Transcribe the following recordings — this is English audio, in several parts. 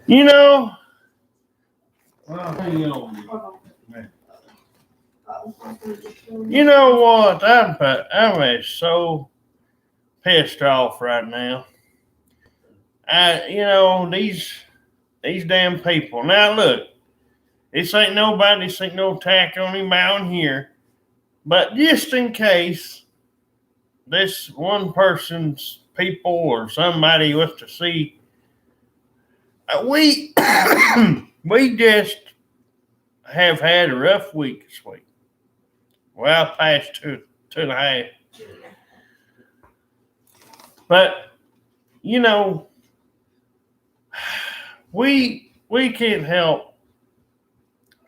You know, well, hang on. You know what? I'm so pissed off right now. These damn people. Now look, this ain't no attack on him out here, but just in case this one person's people or somebody was to see, we we just have had a rough week this week. Well, past two and a half. But you know, we can't help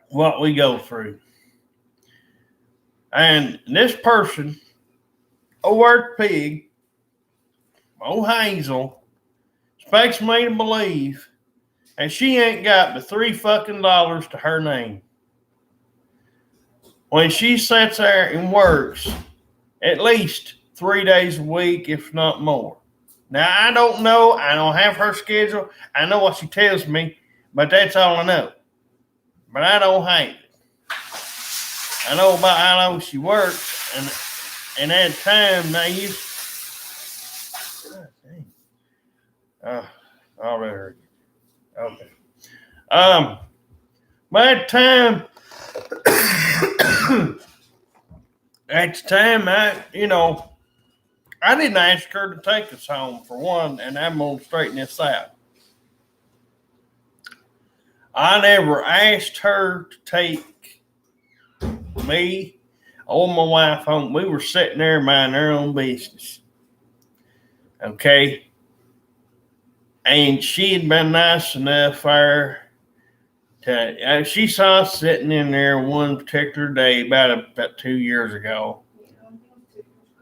what we go through. And this person, old pig, old Hazel, expects me to believe, and she ain't got the $3 to her name. When she sits there and works at least 3 days a week, if not more. Now, I don't know. I don't have her schedule. I know what she tells me, but that's all I know. But I don't hate it. I know about how long she works, and at the time they used. God dang. Already heard you. Okay. By the time, at the time, I didn't ask her to take us home for one, and I'm gonna straighten this out. I never asked her to take me or my wife home. We were sitting there minding our own business. Okay. And she had been nice enough for her to, she saw us sitting in there one particular day about 2 years ago.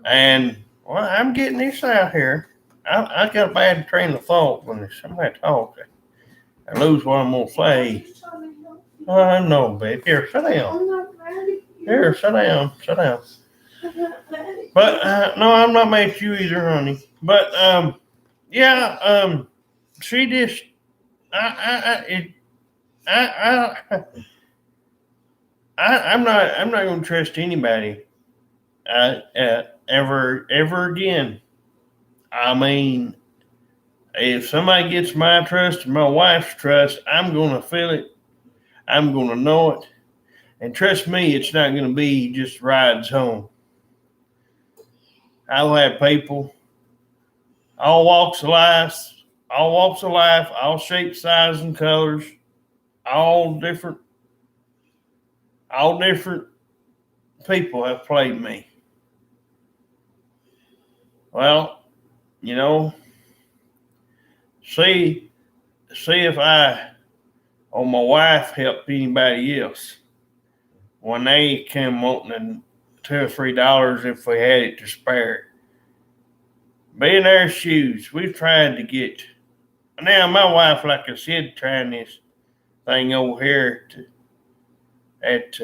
And, well, I'm getting this out here. I got a bad train of thought when somebody talks. I lose what I'm going to say. I know, babe. Here, sit down. Here, sit down. Sit down. But, no, I'm not mad at you either, honey. But, she just, I'm not going to trust anybody, ever again. I mean, if somebody gets my trust and my wife's trust, I'm going to feel it. I'm going to know it. And trust me, it's not going to be just rides home. I'll have people, all walks of life, all shapes, sizes, and colors, all different people have played me. Well, see if I or my wife helped anybody else when they came wanting $2 or $3 if we had it to spare. Be in their shoes. We've tried to get. Now, my wife, like I said, trying this thing over here at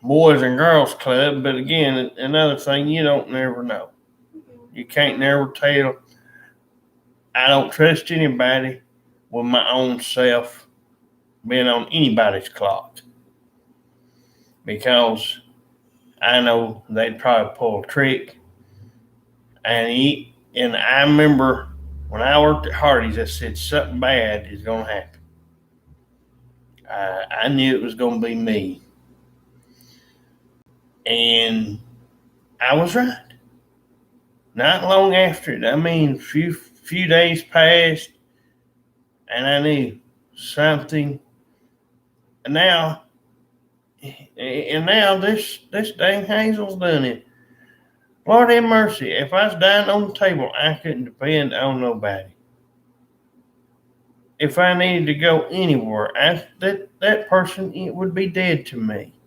Boys and Girls Club. But again, another thing, you don't never know. You can't never tell. I don't trust anybody with my own self being on anybody's clock, because I know they'd probably pull a trick. And I remember when I worked at Hardee's, I said something bad is going to happen. I knew it was going to be me. And I was right. Not long after it, a few days passed, and I knew something. And now this dang Hazel's done it. Lord have mercy. If I was dying on the table, I couldn't depend on nobody. If I needed to go anywhere, that person would be dead to me.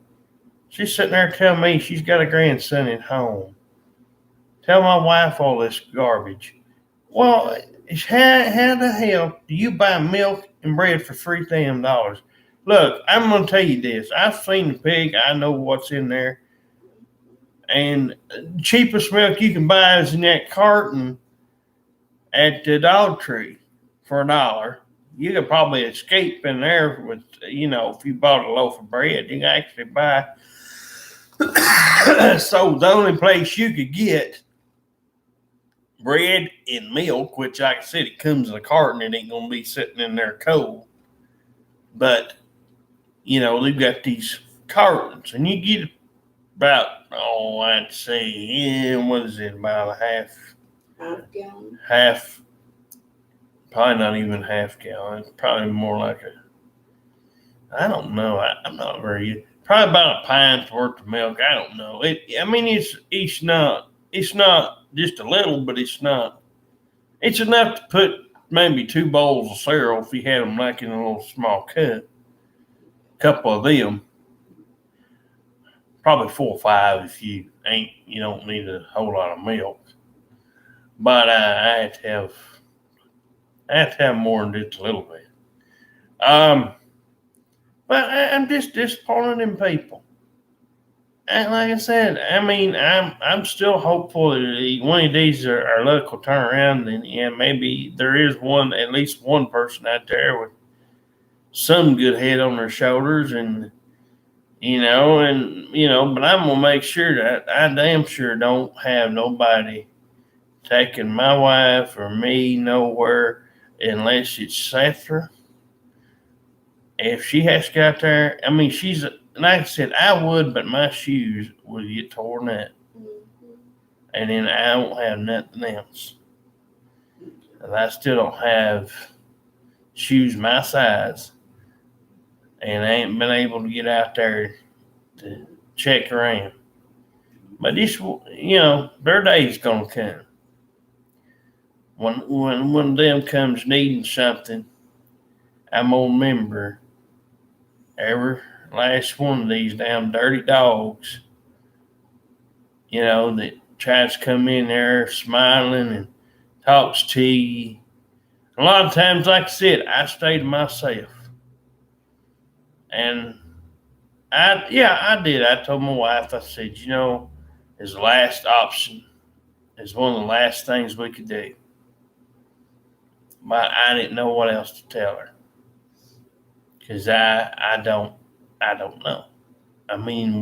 She's sitting there telling me she's got a grandson at home. Tell my wife all this garbage. Well, how the hell do you buy milk and bread for $3 damn? Look, I'm going to tell you this. I've seen the pig. I know what's in there. And the cheapest milk you can buy is in that carton at the Dollar Tree for $1. you could probably escape in there with, if you bought a loaf of bread, you can actually buy. So the only place you could get bread and milk, which, like I said, it comes in a carton, it ain't gonna be sitting in there cold. But they've got these cartons, and you get about, I'd say, what is it, about a Half gallon. half, probably not even half gallon. It's probably more like I don't know. I'm not very good. Probably about a pint's worth of milk. I don't know. It's not just a little, but it's not. It's enough to put maybe 2 bowls of cereal if you had them like in a little small cup. Couple of them. Probably 4 or 5 if you don't need a whole lot of milk. But I have to have more than just a little bit. But I'm just disappointed in people. And like I said, I'm still hopeful that one of these our luck will turn around, and maybe there is at least one person out there with some good head on their shoulders, but I'm gonna make sure that I damn sure don't have nobody taking my wife or me nowhere unless it's Sethra. If she has to get out there, she's, like I said, I would, but my shoes would get torn up. And then I don't have nothing else. And I still don't have shoes my size. And I ain't been able to get out there to check around. But their day's going to come. When one of them comes needing something, I'm going to remember every last one of these damn dirty dogs, that tries to come in there smiling and talks to you. A lot of times, like I said, I stay to myself. And I did. I told my wife, I said, as the last option, is one of the last things we could do. But I didn't know what else to tell her. Because I don't know.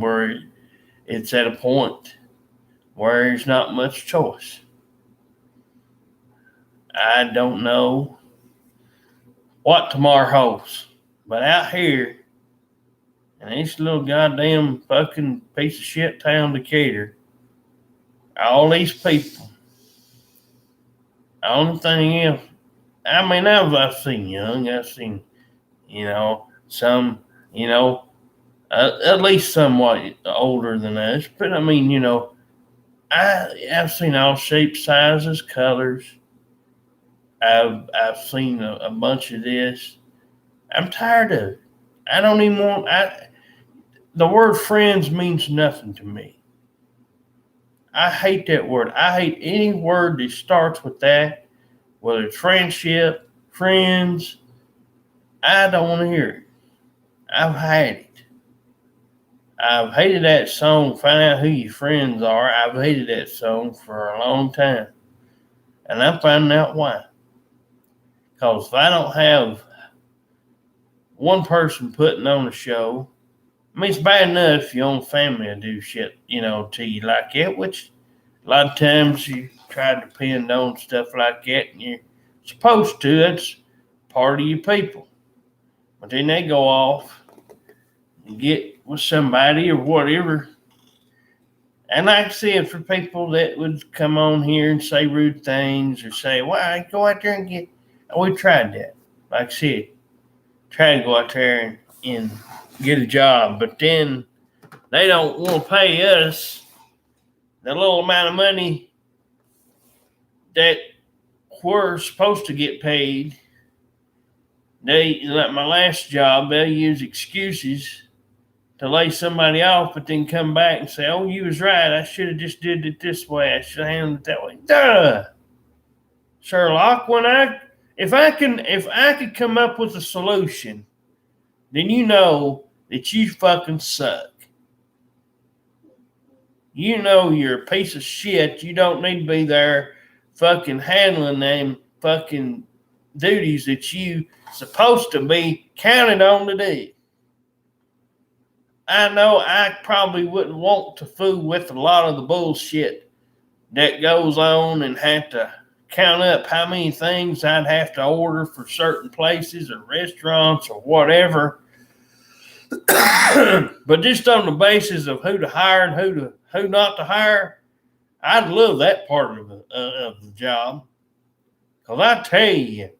Where it's at a point where there's not much choice. I don't know what tomorrow holds. But out here, in this little goddamn fucking piece of shit town, Decatur, all these people, the only thing else, I've seen young, I've seen, some, at least somewhat older than us. But I've seen all shapes, sizes, colors. I've seen a bunch of this. I'm tired of it. I don't even want. The word friends means nothing to me. I hate that word. I hate any word that starts with that, whether it's friendship, friends. I don't want to hear it. I've had it. I've hated that song, Find Out Who Your Friends Are. I've hated that song for a long time. And I'm finding out why. Because if I don't have one person putting on a show, it's bad enough if your own family will do shit, to you like that, which a lot of times you try to depend on stuff like that, and you're supposed to. That's part of your people. But then they go off and get with somebody or whatever. And like I said, for people that would come on here and say rude things or say, well, I go out there and get, we tried that. Like I said, try to go out there and get a job, but then they don't want to pay us the little amount of money that we're supposed to get paid. They, like my last job, they'll use excuses to lay somebody off, but then come back and say, oh, you was right. I should have just did it this way. I should have handled it that way. Duh. Sherlock, if I could come up with a solution, then you know that you fucking suck. You know you're a piece of shit. You don't need to be there fucking handling them fucking duties that you supposed to be counted on to do. I know I probably wouldn't want to fool with a lot of the bullshit that goes on and have to count up how many things I'd have to order for certain places or restaurants or whatever. But just on the basis of who to hire and who not to hire, I'd love that part of the job. Because I tell you,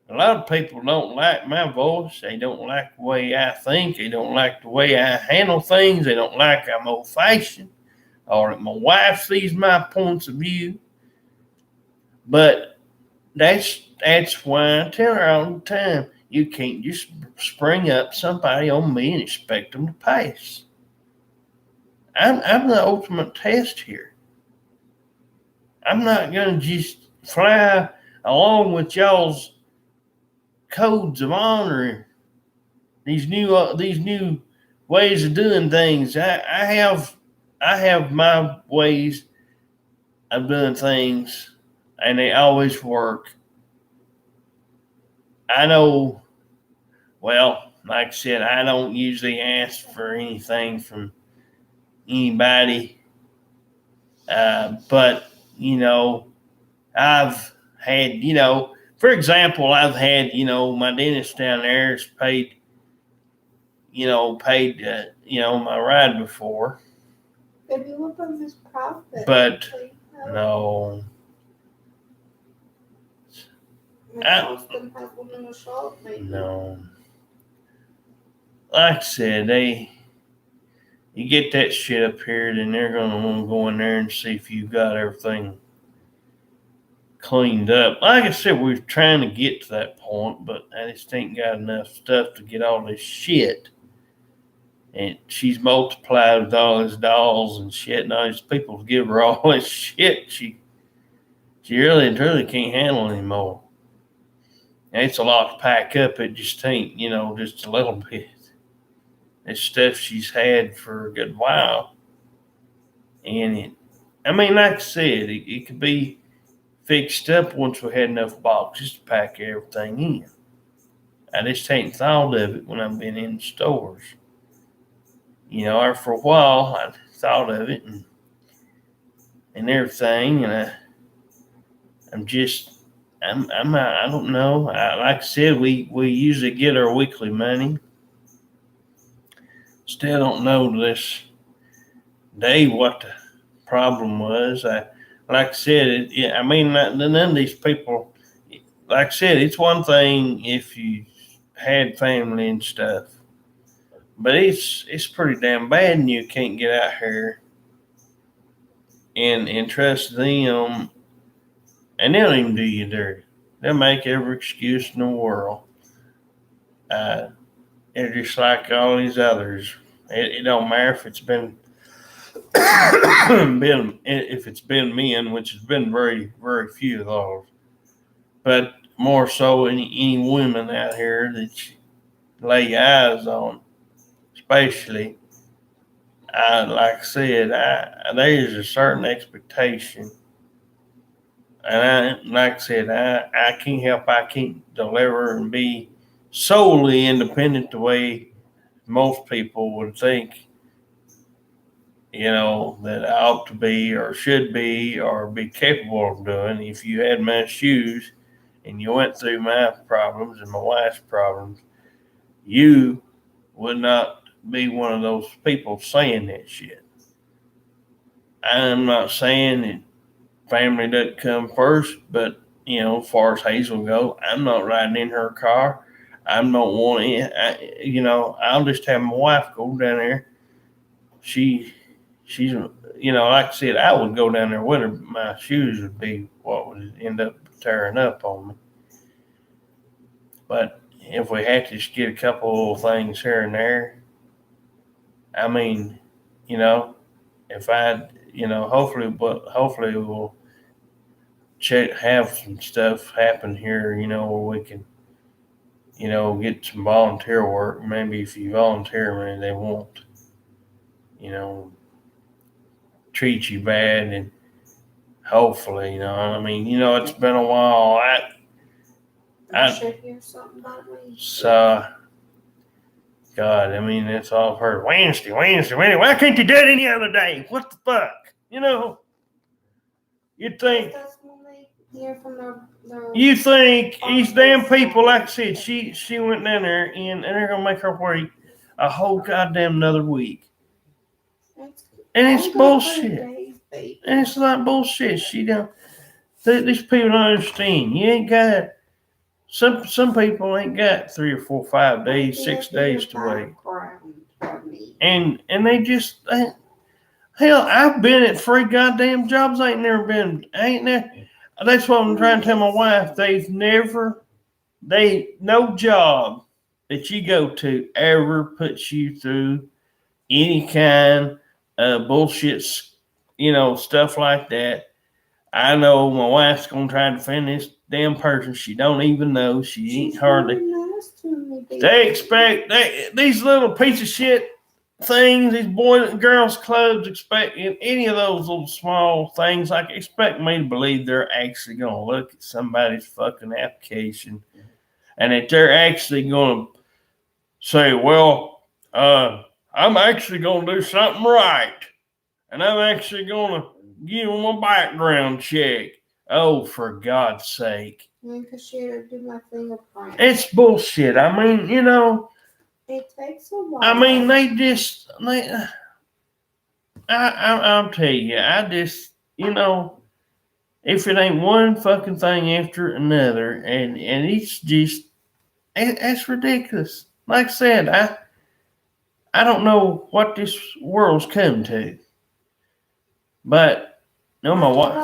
a lot of people don't like my voice. They don't like the way I think. They don't like the way I handle things. They don't like I'm old fashioned or that my wife sees my points of view. But that's why I tell her all the time, you can't just spring up somebody on me and expect them to pass. I'm the ultimate test here. I'm not going to just fly along with y'all's codes of honor, these new ways of doing things. I have my ways of doing things, and they always work. I know. Well, like I said, I don't usually ask for anything from anybody, but I've had, for example, I've had, my dentist down there has paid my ride before. Baby, look on this profit. But no. No. Like I said, you get that shit up here, then they're gonna want to go in there and see if you've got everything cleaned up. Like I said, we're trying to get to that point, but I just ain't got enough stuff to get all this shit. And she's multiplied with all these dolls and shit, and all these people to give her all this shit. She really and truly can't handle anymore. And it's a lot to pack up. It just ain't, just a little bit. It's stuff she's had for a good while. And like I said, it could be fixed up once we had enough boxes to pack everything in. I just ain't thought of it when I've been in the stores. Or for a while, I thought of it and everything, and I don't know. Like I said, we usually get our weekly money. Still don't know to this day what the problem was. Like I said, none of these people. Like I said, it's one thing if you had family and stuff, but it's pretty damn bad, and you can't get out here and trust them, and they don't even do you dirty. They'll make every excuse in the world. They're just like all these others. It don't matter if it's been men, which has been very, very few of those, but more so any women out here that you lay your eyes on, especially. Like I said, there's a certain expectation, and like I said, I can't help. I can't deliver and be solely independent the way most people would think, that I ought to be or should be or be capable of doing. If you had my shoes and you went through my problems and my wife's problems, you would not be one of those people saying that shit. I'm not saying that family doesn't come first, but as far as Hazel go, I'm not riding in her car. I'm not wanting, I'll just have my wife go down there. She's, like I said, I would go down there with her. My shoes would be what would end up tearing up on me. But if we had to just get a couple of things here and there, if I, hopefully we'll have some stuff happen here, where we can, get some volunteer work. Maybe if you volunteer, maybe they won't, treat you bad, and hopefully, it's been a while. I should hear something about me. So, God, I mean, it's all her Wednesday. Why can't you do it any other day? What the fuck? You know, you'd think. That's when they hear from their You think these damn people, like I said, she went down there and they're gonna make her wait a whole goddamn another week. And it's bullshit. And it's like bullshit. She don't. These people don't understand. You ain't got some people ain't got 3 or 4, 5 days, 6 days to wait. And they just hell, I've been at 3 goddamn jobs. I ain't there. That's what I'm trying to tell my wife. No job that you go to ever puts you through any kind of bullshit, stuff like that. I know my wife's gonna try to defend this damn person she don't even know. She ain't hardly. They expect these little piece of shit things, these boys and girls clubs expect in any of those little small things, like expect me to believe they're actually gonna look at somebody's fucking application and that they're actually gonna say, well, I'm actually gonna do something right. And I'm actually gonna give them a background check. Oh, for God's sake. Because she had to do my fingerprint. It's bullshit. I mean, it takes a while. I mean, I'll tell you, if it ain't one fucking thing after another, and it's just, it's ridiculous. Like I said, I don't know what this world's come to. But no, my wife's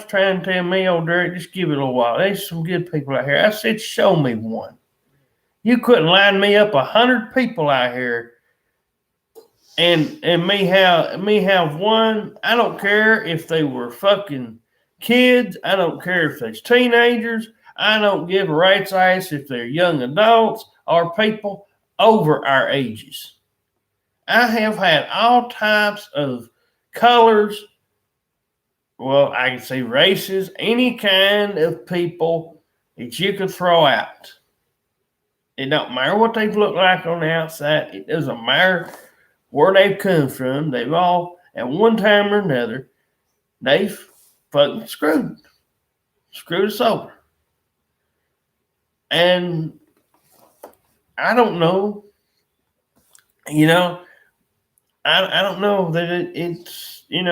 trying to tell me, oh Derek, just give it a little while. There's some good people out here. I said, show me one. You couldn't line me up 100 people out here and me have one. I don't care if they were fucking kids. I don't care if they're teenagers. I don't give a rat's ass if they're young adults or people over our ages. I have had all types of colors. Well, I can say races, any kind of people that you could throw out. It don't matter what they look like on the outside. It doesn't matter where they've come from. They've all, at one time or another, they've fucking screwed us over. And I don't know, I don't know that it's I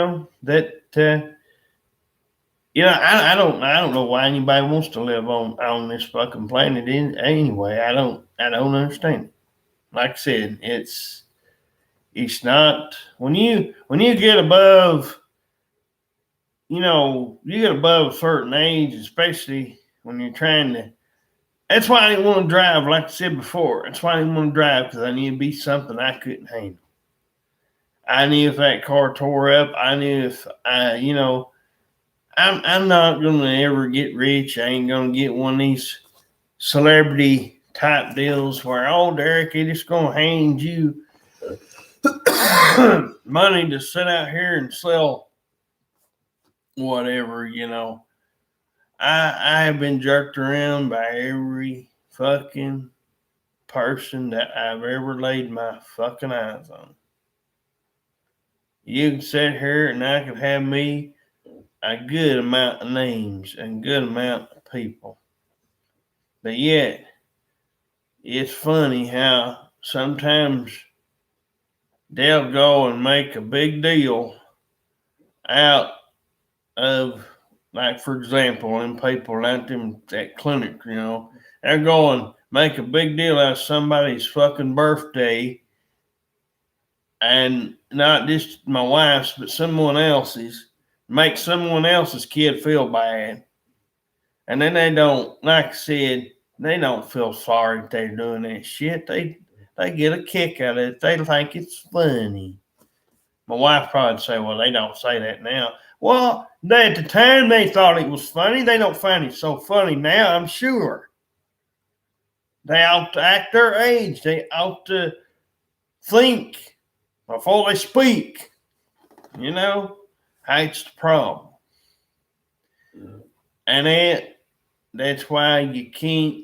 don't know why anybody wants to live on this fucking planet anyway. I don't understand it. Like I said, it's not when you get above you get above a certain age, especially when you're trying to. That's why I didn't want to drive, like I said before. That's why I didn't want to drive, because I knew it'd be something I couldn't handle. I knew if that car tore up, I knew if I'm not going to ever get rich. I ain't going to get one of these celebrity type deals where, oh, Derek, they're just going to hand you money to sit out here and sell whatever, I have been jerked around by every fucking person that I've ever laid my fucking eyes on. You can sit here and I can have me a good amount of names and good amount of people. But yet, it's funny how sometimes they'll go and make a big deal out of, like, for example, them people out them that clinic, they're going make a big deal out of somebody's fucking birthday, and not just my wife's, but someone else's, make someone else's kid feel bad. And then they don't, like I said, they don't feel sorry that they're doing that shit. They get a kick out of it. They think it's funny. My wife probably say, well, they don't say that now. Well, at the time they thought it was funny. They don't find it so funny now, I'm sure. They ought to act their age. They ought to think before they speak. That's the problem. And that's why you can't,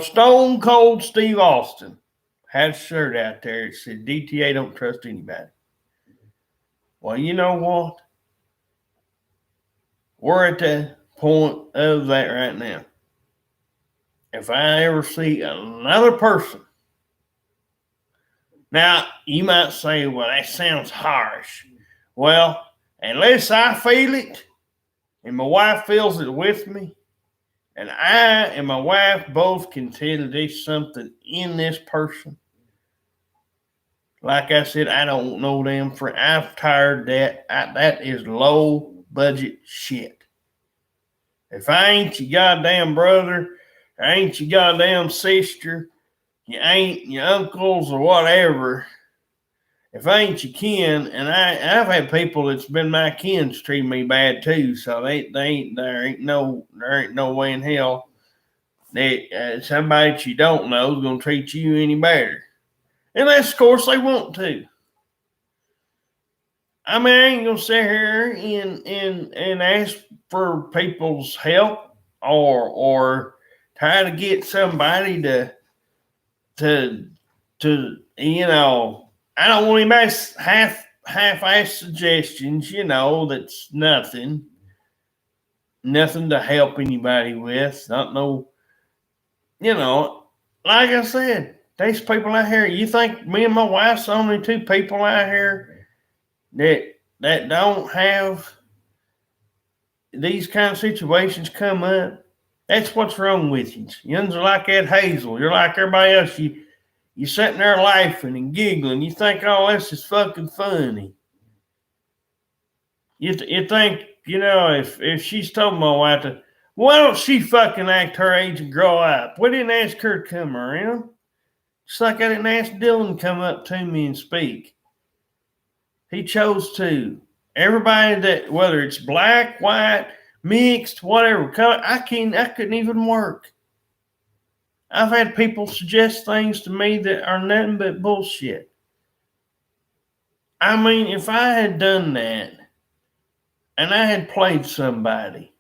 Stone Cold Steve Austin had a shirt out there that said DTA don't trust anybody. Well, you know what? We're at the point of that right now. If I ever see another person, now you might say, well, that sounds harsh. Well, unless I feel it and my wife feels it with me, and I and my wife both can tell there's something in this person. Like I said, I don't know them for. I've tired that. That is low budget shit. If I ain't your goddamn brother, I ain't your goddamn sister, you ain't your uncles or whatever. If I ain't your kin, and I've had people that's been my kins treat me bad too, so there ain't no way in hell that somebody that you don't know is gonna treat you any better, unless of course they want to. I mean, I ain't gonna sit here and ask for people's help or try to get somebody to I don't want anybody's half-ass suggestions, that's nothing to help anybody with. Not no, like I said, there's people out here. You think me and my wife's the only two people out here that don't have these kind of situations come up? That's what's wrong with you. You're like Ed Hazel. You're like everybody else. You're sitting there laughing and giggling. You think all this is fucking funny. You think, if she's told my wife to, why don't she fucking act her age and grow up? We didn't ask her to come around. Just like I didn't ask Dylan to come up to me and speak. He chose to. Everybody that, whether it's black, white, mixed, whatever color, I couldn't even work. I've had people suggest things to me that are nothing but bullshit. I mean, if I had done that and I had played somebody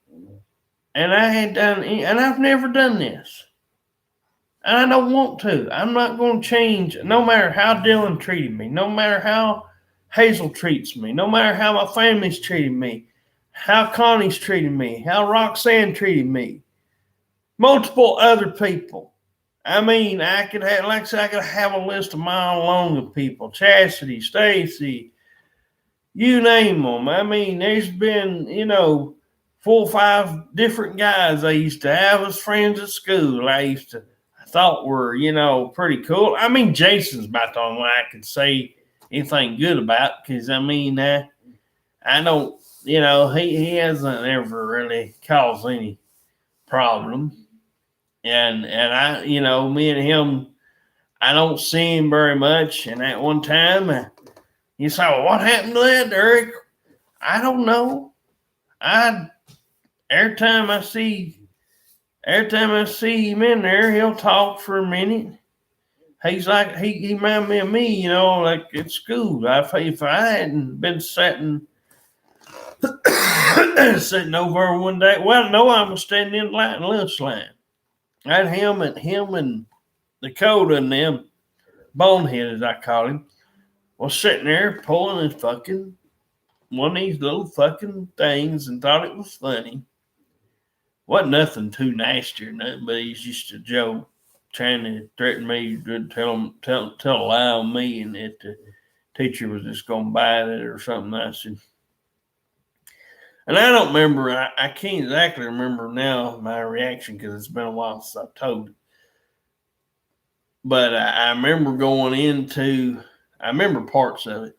and I've never done this, and I don't want to. I'm not going to change, no matter how Dylan treated me, no matter how Hazel treats me, no matter how my family's treated me, how Connie's treated me, how Roxanne treated me, multiple other people. I mean, I could have a list a mile long of people. Chastity, Stacy, you name them. I mean, there's been, 4 or 5 different guys I used to have as friends at school. I thought were, pretty cool. I mean, Jason's about the only one I could say anything good about, because, I mean, I don't, he hasn't ever really caused any problem. And I, me and him, I don't see him very much. And at one time, you say, well, what happened to that, Eric? I don't know. Every time I see him in there, he'll talk for a minute. He's like, he reminded me of me, like at school. If I hadn't been sitting over one day, well, no, I was standing in the lunch line. I had him and Dakota and them, Bonehead as I call him, was sitting there pulling his fucking one of these little fucking things and thought it was funny. Wasn't nothing too nasty or nothing, but he's just a joke, trying to threaten me to tell a lie on me, and that the teacher was just going to bite it or something. I said, and I don't remember, I can't exactly remember now my reaction because it's been a while since I told it. But I remember I remember parts of it.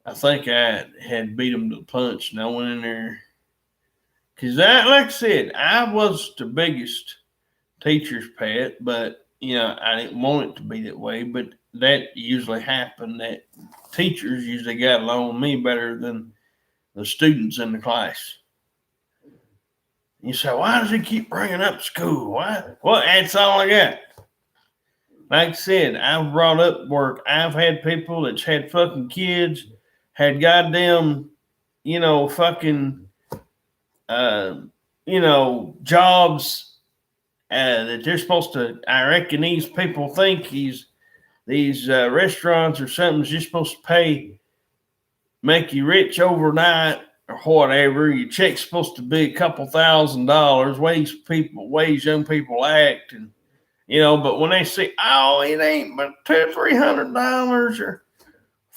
I think I had beat him to the punch, and I went in there. Because like I said, I was the biggest teacher's pet, but, I didn't want it to be that way. But that usually happened, that teachers usually got along with me better than the students in the class. You say, why does he keep bringing up school? Why? Well, that's all I got. Like I said, I've brought up work. I've had people that's had fucking kids, had goddamn fucking, uh, jobs that they're supposed to. I reckon these people think these restaurants or something's just supposed to make you rich overnight or whatever. Your check's supposed to be a couple $1,000s. Ways young people act, and But when they say, oh, it ain't but $200-300 or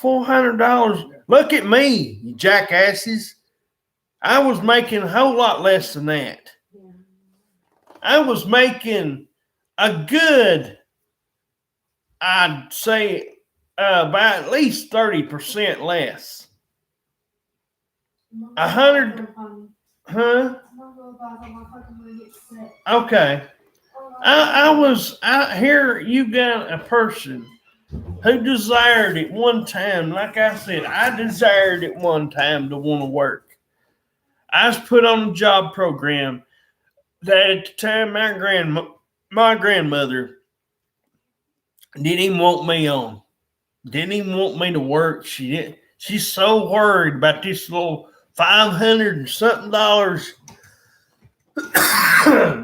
$400, look at me, you jackasses. I was making a whole lot less than that. I was making a good, I'd say, by at least 30% less. 100, huh? Okay. Here you got a person who desired at one time, like I said, I desired at one time to want to work. I was put on a job program that at the time my grandmother didn't even want me on. Didn't even want me to work. She didn't. She's so worried about this little $500 and something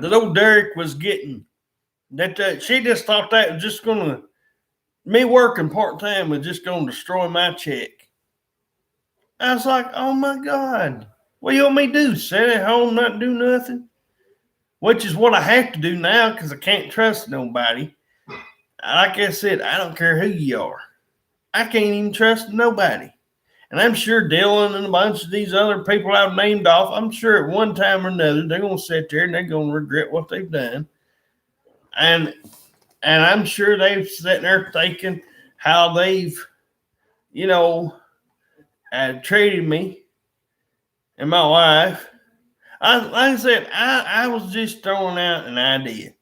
that old Derek was getting. That she just thought that was just gonna me working part time was just gonna destroy my check. I was like, oh my God, what you want me to do? Sit at home, not do nothing? Which is what I have to do now because I can't trust nobody. Like I said, I don't care who you are. I can't even trust nobody. And I'm sure Dylan and a bunch of these other people I've named off, I'm sure at one time or another, they're going to sit there and they're going to regret what they've done. And I'm sure they've sitting there thinking how they've, treated me and my wife. Like I said, I was just throwing out an idea.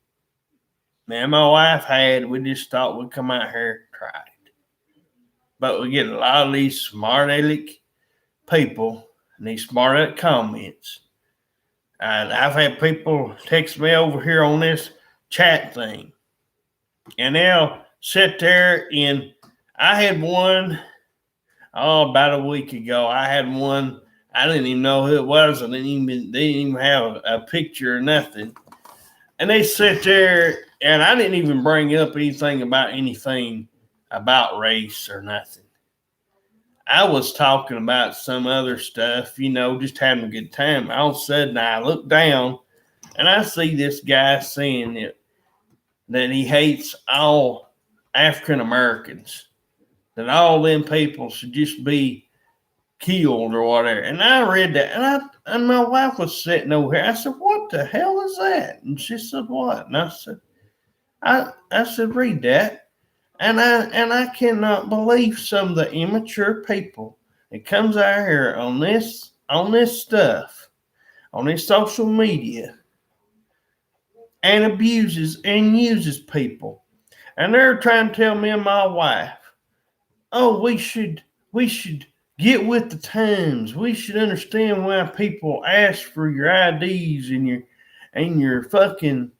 Man, my wife we just thought we'd come out here and try it. But we get a lot of these smart aleck people and these smart aleck comments. And I've had people text me over here on this chat thing. And they'll sit there and I had one, about a week ago. I had one, I didn't even know who it was. They didn't even have a picture or nothing. And they sit there, and I didn't even bring up anything about race or nothing. I was talking about some other stuff, just having a good time. All of a sudden, I look down, and I see this guy saying that he hates all African Americans, that all them people should just be killed or whatever. And I read that, and my wife was sitting over here. I said, "What the hell is that?" And she said, "What?" And I said, "I said, read that." And I cannot believe some of the immature people that comes out here on this stuff, on this social media, and abuses and uses people. And they're trying to tell me and my wife, oh, we should get with the times. We should understand why people ask for your IDs and your fucking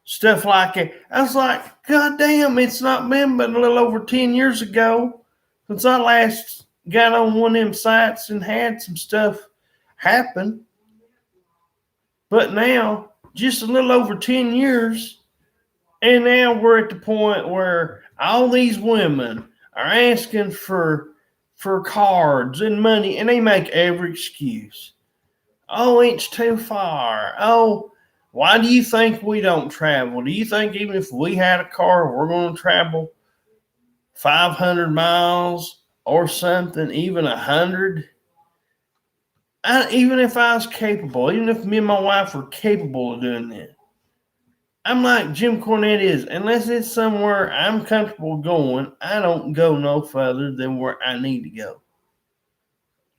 stuff like that. I was like, God damn, it's not been but a little over 10 years ago since I last got on one of them sites and had some stuff happen. But now, just a little over 10 years, and now we're at the point where all these women are asking for cards and money, and they make every excuse. Oh, it's too far. Oh, why do you think we don't travel? Do you think even if we had a car, we're going to travel 500 miles or something, even 100? Even if I was capable, even if me and my wife were capable of doing that, I'm like Jim Cornette is, unless it's somewhere I'm comfortable going, I don't go no further than where I need to go.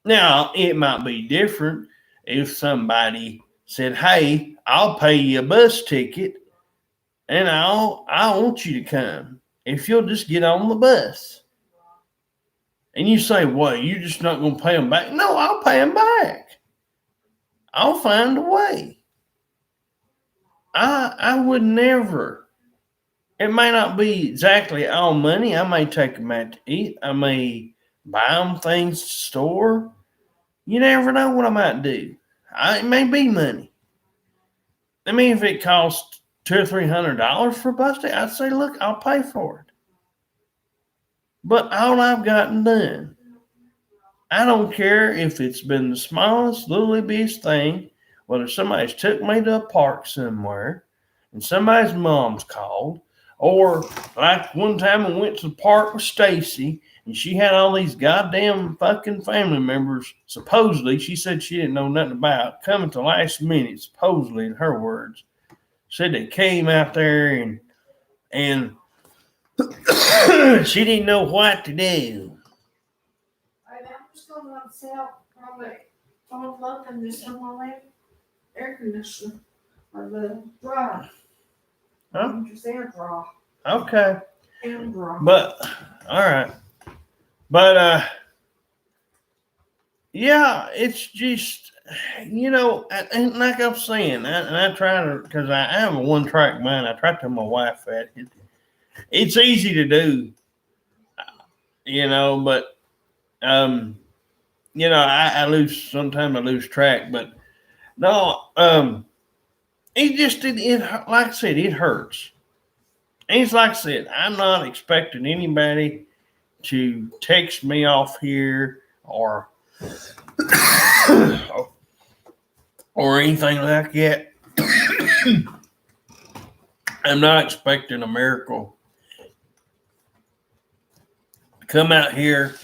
Now, it might be different if somebody said, hey, I'll pay you a bus ticket and I want you to come if you'll just get on the bus. And you say, what, you're just not going to pay them back? No, I'll pay them back. I'll find a way. I would never. It may not be exactly all money. I may take them out to eat. I may buy them things to store. You never know what I might do. It may be money. I mean, if it costs $200 or $300 for a bus ticket, I'd say, look, I'll pay for it. But all I've gotten done, I don't care if it's been the smallest, little bittiest thing, whether somebody's took me to a park somewhere and somebody's mom's called, or like one time I went to the park with Stacy and she had all these goddamn fucking family members, supposedly, she said she didn't know nothing about, coming to last minute, supposedly in her words. Said they came out there and she didn't know what to do. I'm just going to sell probably on London this summer air conditioner or the dryer. Huh? Just air dry. Okay. Air dry. But all right. But yeah, it's just and like I'm saying, and I try to, because I have a one track mind. I try to tell my wife that it's easy to do, but I lose sometimes. I lose track, but no, it just it like I said, it hurts. And it's like I said, I'm not expecting anybody to text me off here or or anything like that. I'm not expecting a miracle to come out here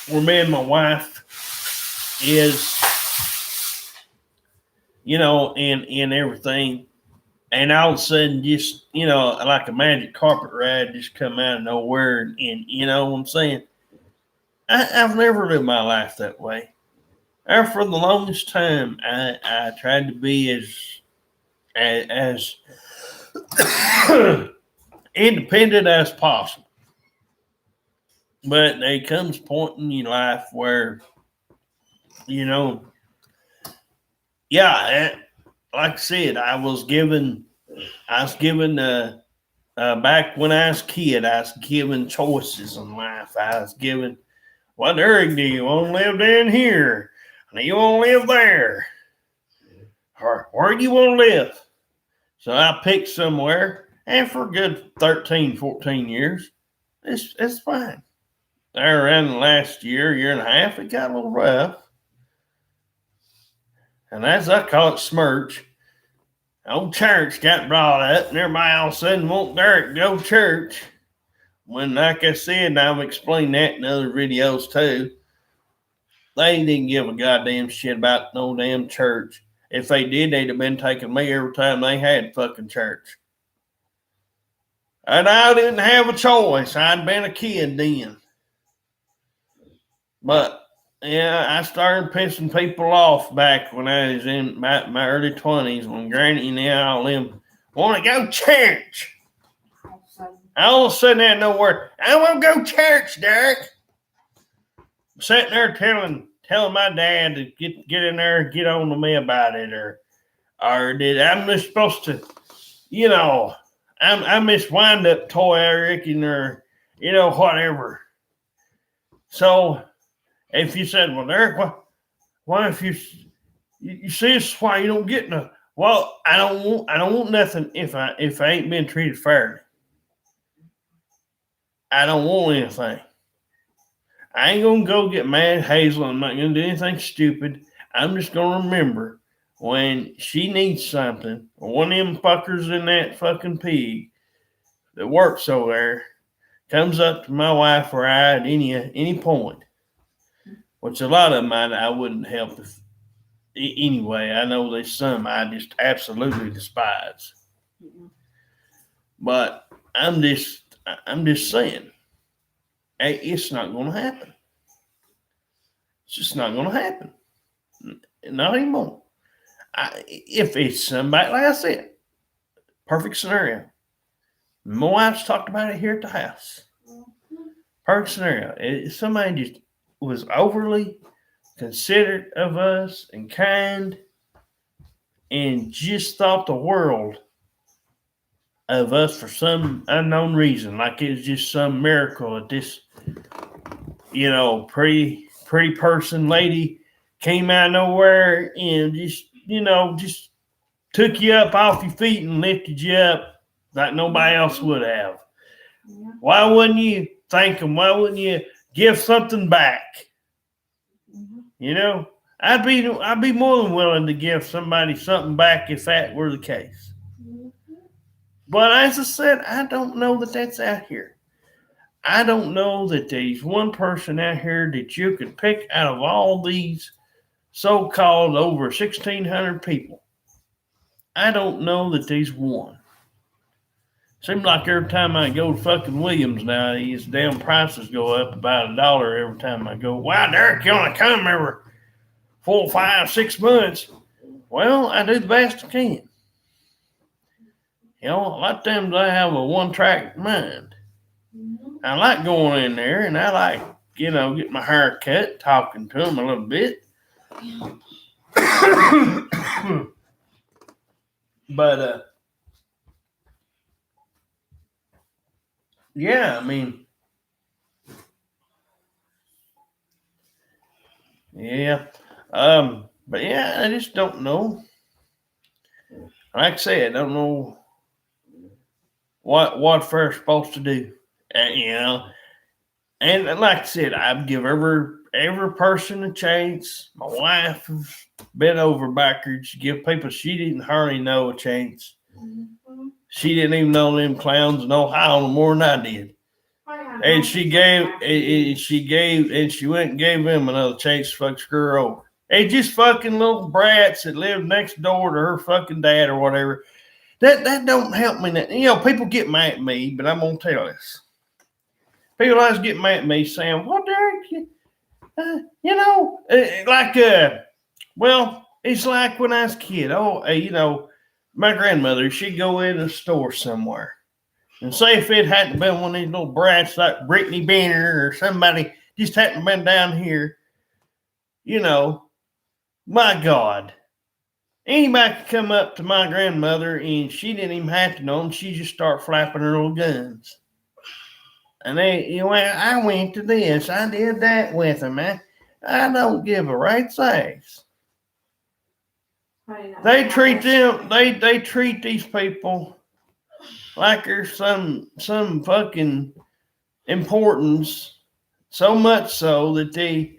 where me and my wife is, and everything. And all of a sudden, just, like a magic carpet ride just come out of nowhere. And you know what I'm saying? I've never lived my life that way. For the longest time, I tried to be as independent as possible. But there comes a point in your life where, like I said, I was given back when I was a kid, I was given choices in life. I was given, what area do you want to live down here? Do you want to live there? Or where do you want to live? So I picked somewhere, and for a good 13, 14 years, it's fine. There around the last year and a half, it got a little rough. And as I call it, smirch. Old church got brought up, and everybody all of a sudden want Derek to go to church. When, like I said, I've explained that in other videos too, they didn't give a goddamn shit about no damn church. If they did, they'd have been taking me every time they had fucking church. And I didn't have a choice. I'd been a kid then. But, yeah, I started pissing people off back when I was in my early 20s when Granny and all them want to go to church. All of a sudden, out of nowhere, I want to go to church, Derek. I'm sitting there telling my dad to get in there and get on to me about it, or did I'm just supposed to, I'm this wind up toy, I reckon, or whatever. So if you said, well, Derek, why if you see this is why you don't get nothing? Well, I don't want nothing if I ain't been treated fairly. I don't want anything. I ain't gonna go get mad at Hazel. I'm not gonna do anything stupid. I'm just gonna remember when she needs something, or one of them fuckers in that fucking pig that works over there comes up to my wife or I at any point, which a lot of them I wouldn't help if anyway. I know there's some I just absolutely despise, but I'm just saying, hey, it's not going to happen. It's just not going to happen. Not anymore. If it's somebody, like I said, perfect scenario. My wife's talked about it here at the house. Perfect scenario. If somebody just was overly considerate of us and kind and just thought the world of us for some unknown reason, like it was just some miracle that this pretty person, lady, came out of nowhere and just took you up off your feet and lifted you up like nobody else would have. Yeah. Why wouldn't you thank them? Why wouldn't you give something back? Mm-hmm. I'd be more than willing to give somebody something back if that were the case. Mm-hmm. But as I said, I don't know that that's out here. I don't know that there's one person out here that you could pick out of all these so-called over 1,600 people. I don't know that there's one. Seems like every time I go to fucking Williams now, these damn prices go up about $1 every time I go. Wow, Derek, you only come every 4, 5, 6 months. Well, I do the best I can. A lot of times I have a one-track mind. Mm-hmm. I like going in there and I like, getting my hair cut, talking to them a little bit. But, yeah, I mean, yeah. But yeah, I just don't know. Like I said, I don't know what fair's supposed to do. And like I said, I'd give every person a chance. My wife has been over backwards. Give people she didn't hardly know a chance. Mm-hmm. She didn't even know them clowns in Ohio no more than I did. And she went and gave them another chance to fuck screw her over. They just fucking little brats that live next door to her fucking dad or whatever. That don't help me. People get mad at me, but I'm gonna tell this. People always get mad at me saying, "What, Derek? Well, it's like when I was a kid. My grandmother, she'd go in a store somewhere. And say if it hadn't been one of these little brats like Brittany Banner or somebody just hadn't been down here, my God. Anybody could come up to my grandmother and she didn't even have to know them. She just start flapping her little guns. And I went to this, I did that with them, man. I don't give a rat's ass. They treat these people like there's some fucking importance, so much so that they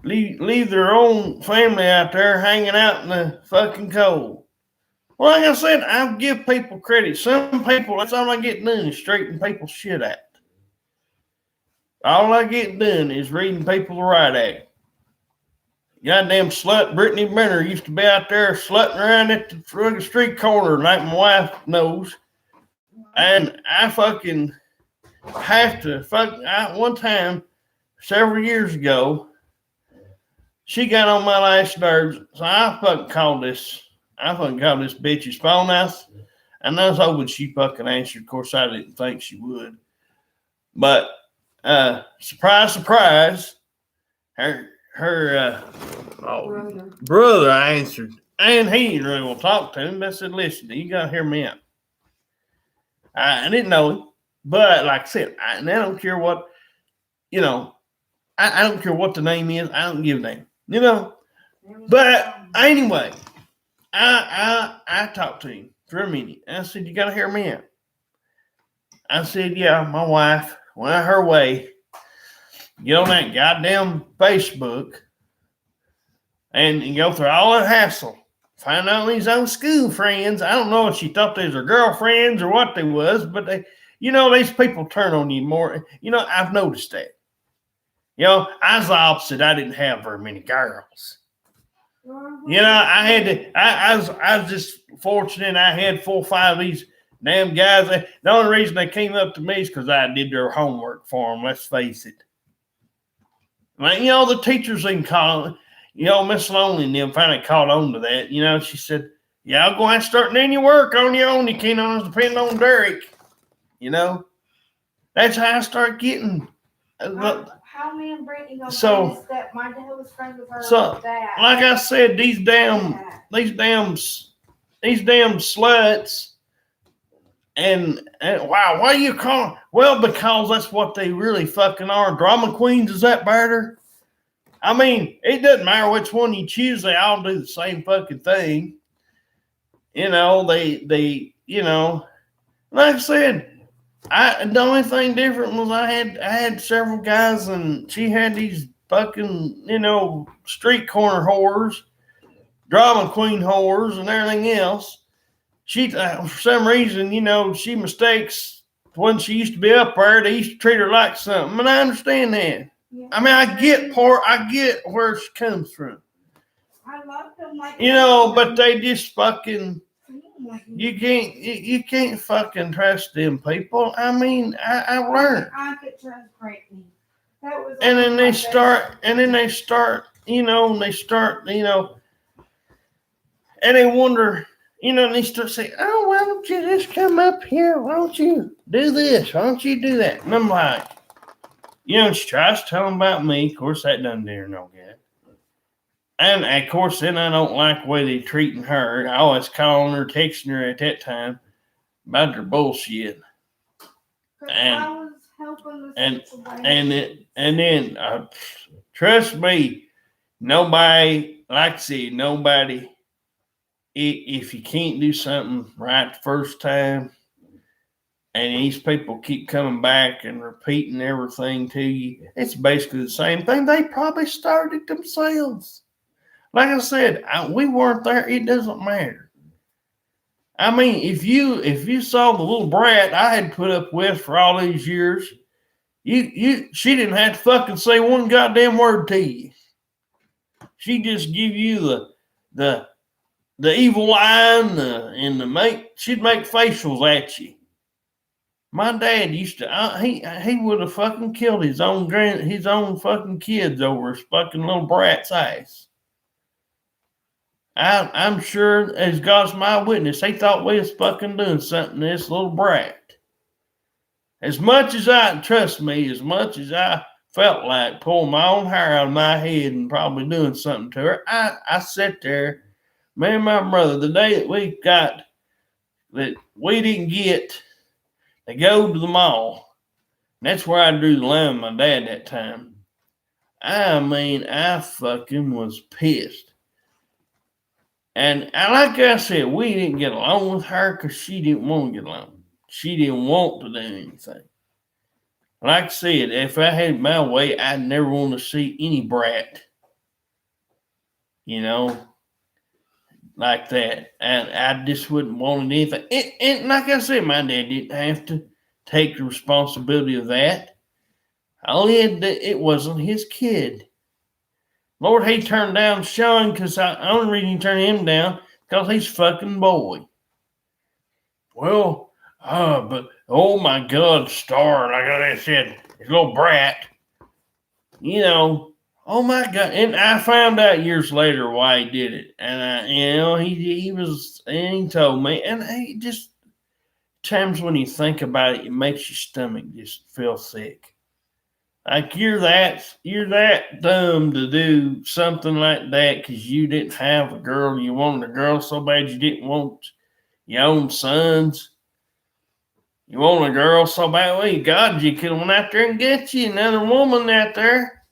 leave their own family out there hanging out in the fucking cold. Well, like I said, I'll give people credit. Some people, that's all I get done is straighten people's shit out. All I get done is reading people the right act. Goddamn slut Brittany Benner used to be out there slutting around at the street corner like my wife knows. And I fucking have to one time, several years ago, she got on my last nerves, so I fucking called this bitch's phone out, and I was hoping she fucking answered. Of course, I didn't think she would. But, surprise, surprise, her brother answered, and he didn't really want to talk to him, but I said, listen, you got to hear me out. I didn't know him, but like I said, I don't care what, I don't care what the name is. I don't give a name, But anyway, I talked to him for a minute. I said, you got to hear me out. I said, yeah, my wife went out her way, get on that goddamn Facebook and go through all that hassle. Find out these old school friends. I don't know if she thought they was her girlfriends or what they was, but these people turn on you more. I've noticed that. I was the opposite. I didn't have very many girls. I was just fortunate. I had 4 or 5 of these damn guys. The only reason they came up to me is because I did their homework for them. Let's face it. The teachers even call. Miss Lonely and them finally caught on to that. She said, yeah, I'll go ahead and start doing your work on your own. You can't always depend on Derek. That's how I start getting. How me and Brittany gonna say that my dad was friends with her dad? Like I said, these damn sluts. And wow, what are you calling? Well, because that's what they really fucking are. Drama queens, is that better? I mean, it doesn't matter which one you choose, they all do the same fucking thing. You know, they like I said, the only thing different was I had several guys and she had these fucking, street corner whores, drama queen whores and everything else. She for some reason, she mistakes when she used to be up there, they used to treat her like something. And I understand that. Yeah. I mean, I get where she comes from. I love them like but they just fucking you can't fucking trust them people. I mean, I learned. I could trust Brittany. That was and then they start, and they wonder, and they start saying, oh, why don't you just come up here? Why don't you do this? Why don't you do that? And I'm like, she tries to tell them about me. Of course, that doesn't do her no good. And, of course, then I don't like the way they're treating her. I always calling her, texting her at that time about their bullshit. And then trust me, nobody, like I said, nobody, if you can't do something right the first time, and these people keep coming back and repeating everything to you, it's basically the same thing. They probably started themselves. Like I said, we weren't there. It doesn't matter. I mean, if you saw the little brat I had put up with for all these years, she didn't have to fucking say one goddamn word to you. She just give you the evil eye she'd make facials at you. My dad used to he would have fucking killed his own fucking kids over his fucking little brat's ass. I'm sure, as God's my witness, they thought we was fucking doing something to this little brat. As much as I felt like pulling my own hair out of my head and probably doing something to her, I sat there, me and my brother, the day that we didn't get to go to the mall. And that's where I drew the line with my dad that time. I mean, I fucking was pissed. And like I said, we didn't get along with her because she didn't want to get along. She didn't want to do anything. Like I said, if I had my way, I'd never want to see any brat, like that. And I just wouldn't want anything. And like I said, my dad didn't have to take the responsibility of that. It wasn't his kid. Lord, he turned down Sean because the only reason he turned him down because he's fucking boy. Well, but oh my God, Star, like I said, his little brat, oh my God. And I found out years later why he did it. And he told me, and he just, times when you think about it, it makes your stomach just feel sick. Like you're that dumb to do something like that because you didn't have a girl. You wanted a girl so bad you didn't want your own sons. You want a girl so bad, well, God, you could have went out there and get you another woman out there.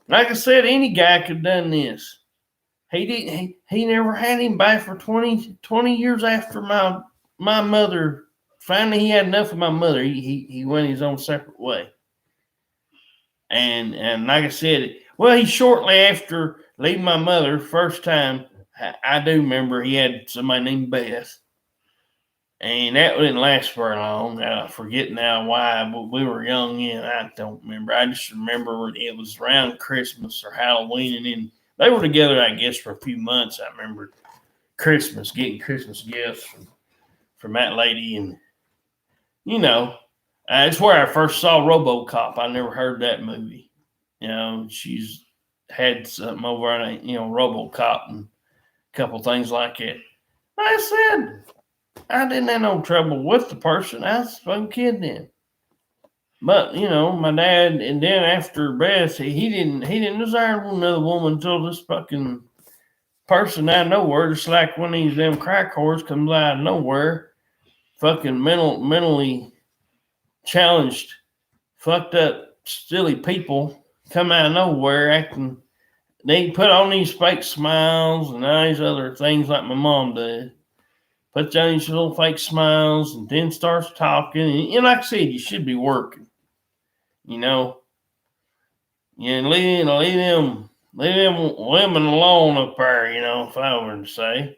Like I said, any guy could have done this. He never had him back for 20 years after my mother. Finally, he had enough of my mother. He went his own separate way. And like I said, well, he shortly after leaving my mother, first time, I do remember he had somebody named Beth. And that didn't last very long. I forget now why, but we were young and I don't remember. I just remember it was around Christmas or Halloween, and then they were together, I guess, for a few months. I remember Christmas, getting Christmas gifts from that lady. And, it's where I first saw RoboCop. I never heard that movie. She's had something over on, RoboCop and a couple things like that. Like I said, I didn't have no trouble with the person. I was a fucking kid then. But, my dad, and then after Beth, he didn't desire another woman until this fucking person out of nowhere, just like one of these them crack whores comes out of nowhere, fucking mentally challenged, fucked up, silly people come out of nowhere acting. They put on these fake smiles and all these other things like my mom did. Put on these little fake smiles and then starts talking. And like I said, you should be working. You know, leave them women alone up there, if I were to say.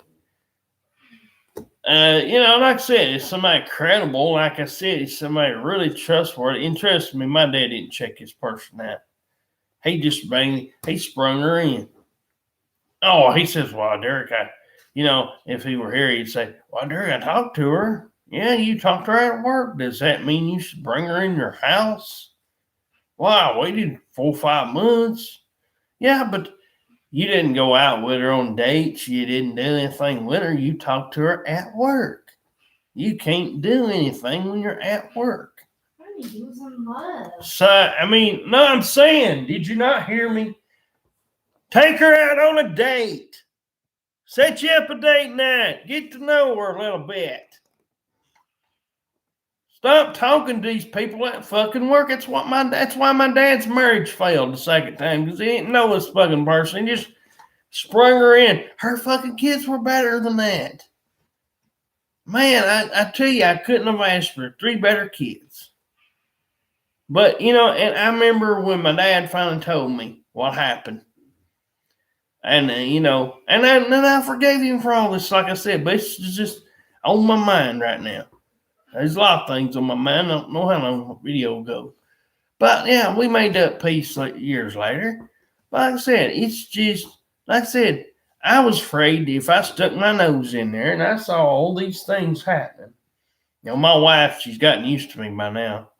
Like I said, it's somebody credible. Like I said, it's somebody really trustworthy. Interested me, my dad didn't check his person out. He just he sprung her in. Oh, he says, well, Derek, if he were here, he'd say, well, Derek, I talked to her. Yeah, you talked to her at work. Does that mean you should bring her in your house? Well, I waited 4 or 5 months. Yeah, but you didn't go out with her on dates. You didn't do anything with her. You talked to her at work. You can't do anything when you're at work. He was in love. So, no, I'm saying, did you not hear me? Take her out on a date. Set you up a date night. Get to know her a little bit. Stop talking to these people at fucking work. That's why my dad's marriage failed the second time, because he didn't know this fucking person. He just sprung her in. Her fucking kids were better than that. Man, I tell you, I couldn't have asked for 3 better kids. But, and I remember when my dad finally told me what happened. And, and I forgave him for all this, like I said, but it's just on my mind right now. There's a lot of things on my mind. I don't know how long the video will go. But, yeah, we made up peace years later. But like I said, it's just, like I said, I was afraid if I stuck my nose in there and I saw all these things happening. My wife, she's gotten used to me by now.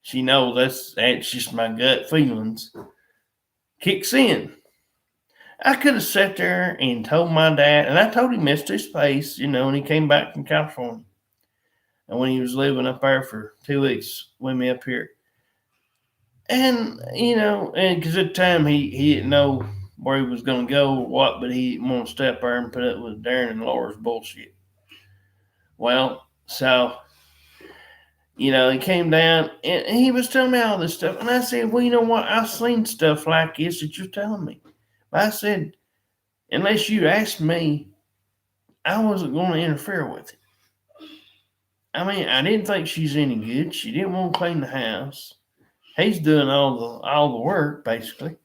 She knows that's just my gut feelings. Kicks in. I could have sat there and told my dad, and I told him to his face, when he came back from California. And when he was living up there for 2 weeks with me up here. And, and because at the time he didn't know where he was going to go or what, but he didn't want to step there and put up with Darren and Laura's bullshit. Well, so, he came down and he was telling me all this stuff. And I said, well, you know what? I've seen stuff like this that you're telling me. But I said, unless you asked me, I wasn't going to interfere with it. I didn't think she's any good. She didn't want to clean the house. He's doing all the work, basically.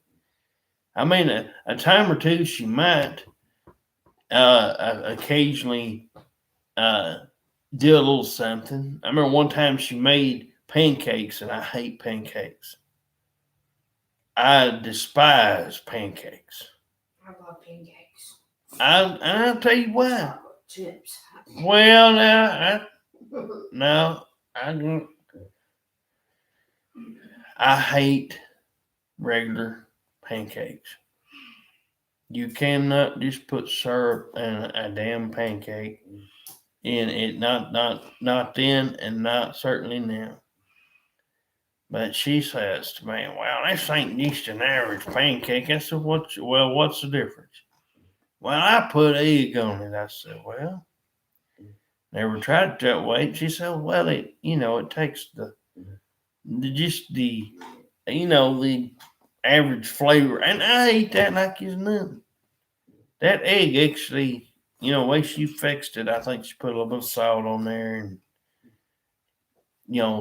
A time or two she might occasionally do a little something. I remember one time she made pancakes, and I hate pancakes. I despise pancakes. I love pancakes. I'll tell you why. Chocolate chips. Well, now, I don't. I hate regular pancakes. You cannot just put syrup in a damn pancake. And it not then and not certainly now. But she says to me, well, this ain't just an average pancake. I said, what's the difference? Well, I put egg on it. I said, well, never tried it that way. She said, well, it takes the average flavor. And I ate that like it's nothing. That egg actually, the way she fixed it, I think she put a little bit of salt on there and,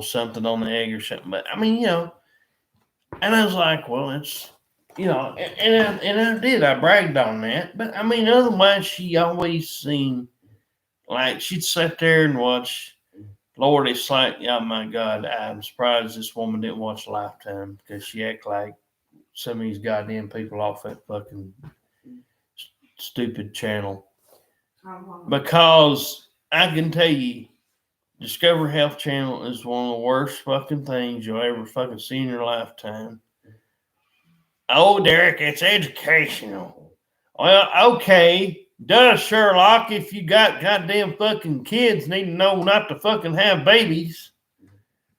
something on the egg or something. But, and I was like, well, it's, and I did. I bragged on that. But, otherwise, she always seemed like she'd sit there and watch. Lord, it's like, oh, my God, I'm surprised this woman didn't watch Lifetime, because she act like some of these goddamn people off that fucking stupid channel. Because I can tell you, Discover Health Channel is one of the worst fucking things you'll ever fucking see in your lifetime. Oh, Derek, it's educational. Well, okay. Duh, Sherlock, if you got goddamn fucking kids, need to know not to fucking have babies.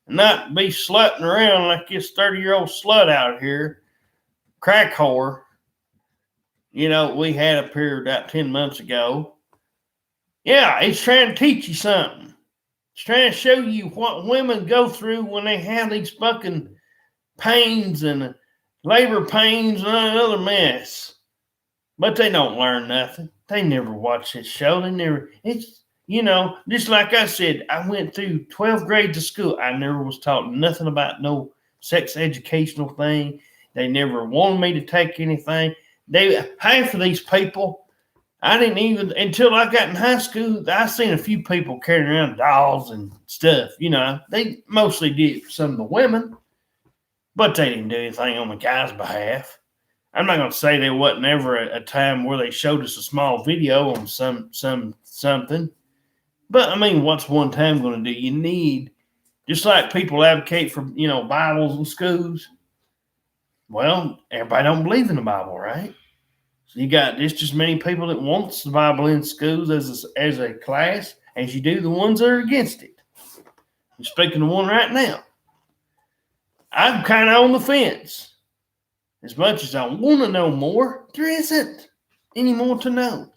Not be slutting around like this 30-year-old slut out here. Crack whore. We had up here about 10 months ago. Yeah, he's trying to teach you something. It's trying to show you what women go through when they have these fucking pains and labor pains and other mess. But they don't learn nothing. They never watch this show. It's, just like I said, I went through 12th grade of school. I never was taught nothing about no sex educational thing. They never wanted me to take anything. Half of these people, I didn't even, until I got in high school, I seen a few people carrying around dolls and stuff. They mostly did for some of the women, but they didn't do anything on the guys' behalf. I'm not going to say there wasn't ever a time where they showed us a small video on something. But, I mean, what's one time going to do? You need, just like people advocate for, Bibles in schools. Well, everybody don't believe in the Bible, right? So you got just as many people that wants the Bible in schools as a class as you do the ones that are against it. I'm speaking to one right now. I'm kind of on the fence. As much as I want to know more, there isn't any more to know.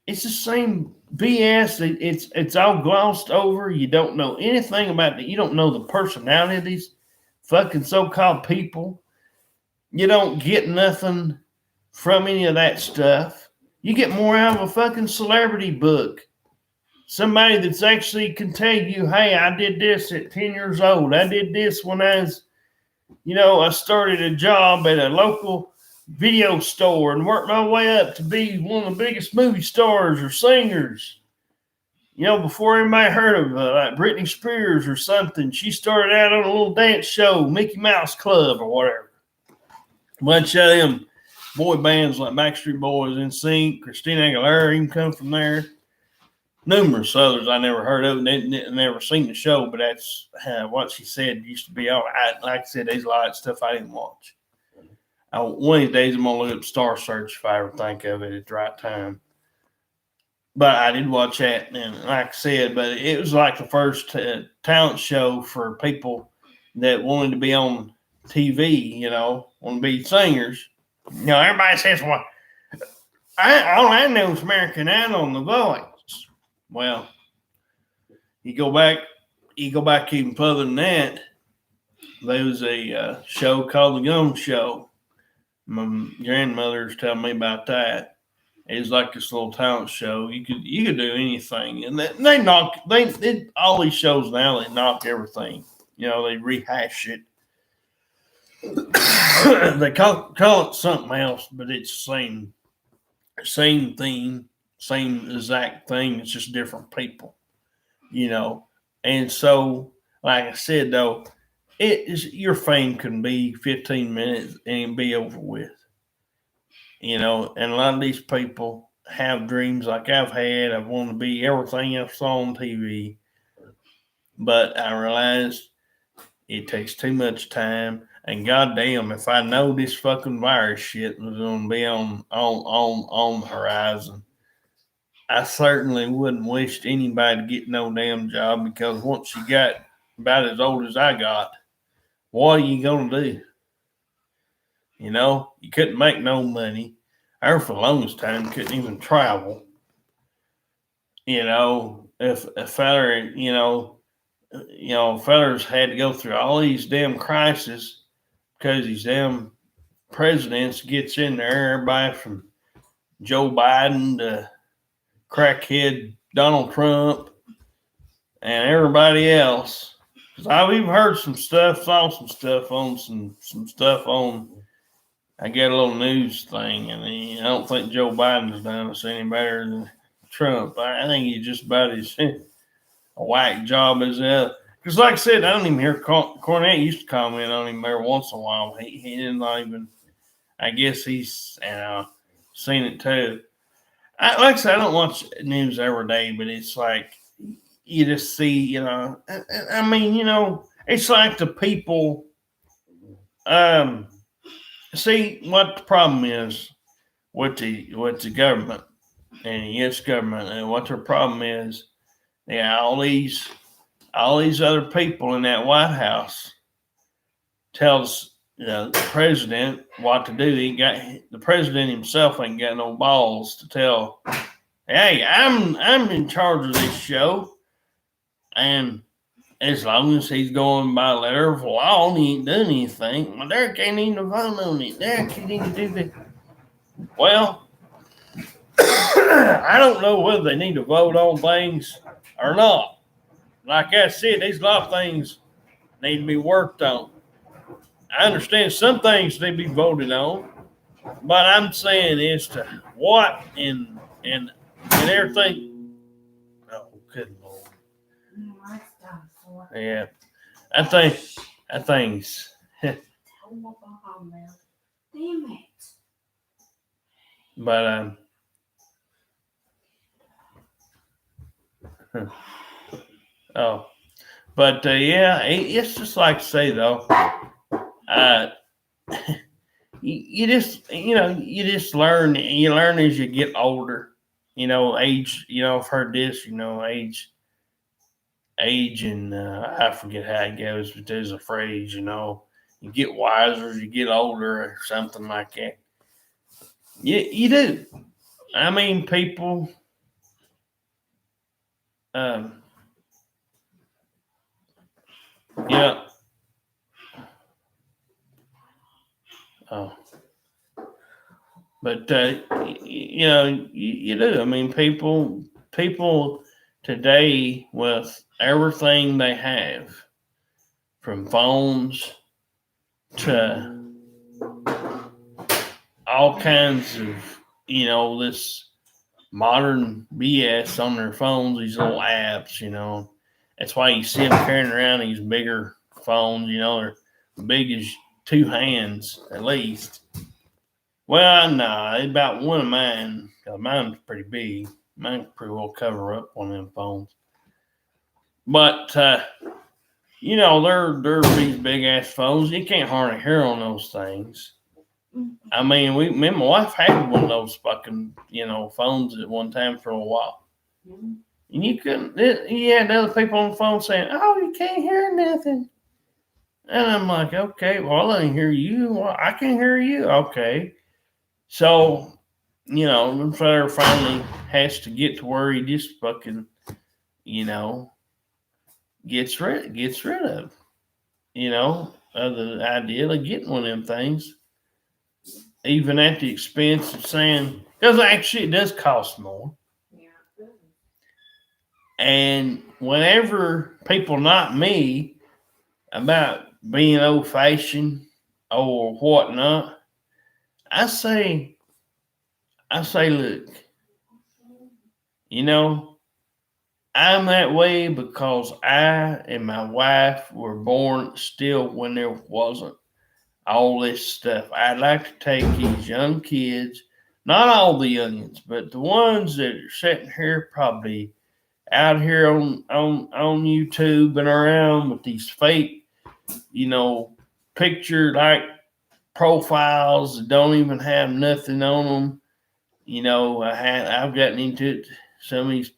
It's the same BS. It's all glossed over. You don't know anything about it. You don't know the personality of these fucking so-called people. You don't get nothing from any of that stuff. You get more out of a fucking celebrity book. Somebody that's actually can tell you, hey, I did this at 10 years old. I did this when I was, I started a job at a local video store and worked my way up to be one of the biggest movie stars or singers. Before anybody heard of like Britney Spears or something, she started out on a little dance show, Mickey Mouse Club or whatever. A bunch of them boy bands like Backstreet Boys, NSYNC, Christina Aguilera even come from there. Numerous others I never heard of, never seen the show, but that's what she said used to be on. Like I said, there's a lot of stuff I didn't watch. One of these days I'm going to look up Star Search if I ever think of it at the right time. But I did watch that, and like I said, but it was like the first talent show for people that wanted to be on TV, want to be singers. Everybody says, well, all I know is American Idol and The Voice. Well, you go back even further than that. There was a show called The Gum Show. My grandmother's telling me about that. It was like this little talent show. You could do anything, and all these shows now, they knock everything. They rehash it. They call it something else, but it's the same theme, same exact thing. It's just different people, And so, like I said, though, your fame can be 15 minutes and be over with. And a lot of these people have dreams like I've had. I want to be everything I saw on TV. But I realized it takes too much time. And goddamn, if I know this fucking virus shit was going to be on the horizon, I certainly wouldn't wish anybody to get no damn job, because once you got about as old as I got, what are you going to do? You couldn't make no money. I, for the longest time, couldn't even travel. If a feller, fellers had to go through all these damn crises because these damn presidents gets in there, everybody from Joe Biden to crackhead Donald Trump and everybody else. Because I've even heard saw some stuff on some stuff on. I get a little news thing, and I don't think Joe Biden's done us any better than Trump. I think he's just about as a whack job as the other. Because, like I said, I don't even hear Cornette used to comment on him every once in a while. He didn't even. I guess he's seen it too. Like I said, I don't watch news every day, but it's like you just see, I mean, it's like the people. See what the problem is with the government and the U.S. government, and what their problem is. All these other people in that White House tells the president what to do. The president himself ain't got no balls to tell, hey, I'm in charge of this show. And as long as he's going by letter of law and he ain't done anything, well, Derek ain't even vote on it. Derek can't even do that. Well, I don't know whether they need to vote on things or not. Like I said, there's a lot of things need to be worked on. I understand some things need to be voted on, but I'm saying as to what and everything. Oh, good Lord. Yeah, I think's. Damn it. But oh, but yeah, it's just like I say though. You just you just learn. You learn as you get older. Age. I've heard this. Age, and I forget how it goes, but there's a phrase. You get wiser as you get older, or something like that. You do. I mean, people. Yeah. Oh. But you do. I mean, people today with everything they have, from phones to all kinds of this modern BS on their phones, these little apps. That's why you see them carrying around these bigger phones. They're big as two hands at least. Well, no, it's about one of mine. Mine's pretty big. Mine can pretty well cover up one of them phones. But they're these big ass phones. You can't hardly hear on those things. I mean, me and my wife had one of those fucking phones at one time for a while, and you couldn't. You had other people on the phone saying, "Oh, you can't hear nothing," and I'm like, "Okay, well, I can hear you. Well, I can hear you. Okay." So, the fella finally has to get to where he just fucking, gets rid of, of the idea of getting one of them things, even at the expense of saying, because actually it does cost more. Yeah. And whenever people not me about being old fashioned or whatnot, I say, look, I'm that way because I and my wife were born still when there wasn't all this stuff. I'd like to take these young kids, not all the youngins, but the ones that are sitting here probably out here on YouTube and around with these fake, picture like profiles that don't even have nothing on them. I've gotten into it. Some of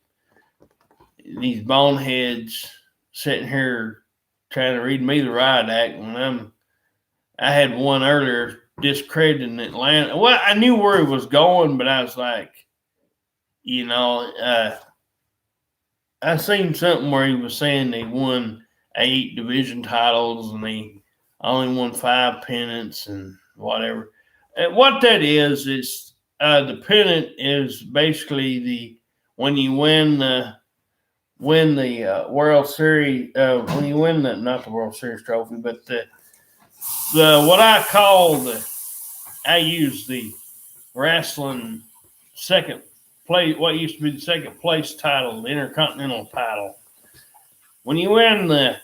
these boneheads sitting here trying to read me the riot act when I had one earlier discrediting Atlanta. Well, I knew where he was going, but I was like, I seen something where he was saying they won 8 division titles and they only won 5 pennants and whatever. And what that is the pennant is basically when you win the World Series, when you win not the World Series trophy, but the what I use the wrestling second place, what used to be the second place title, the Intercontinental title. When you win the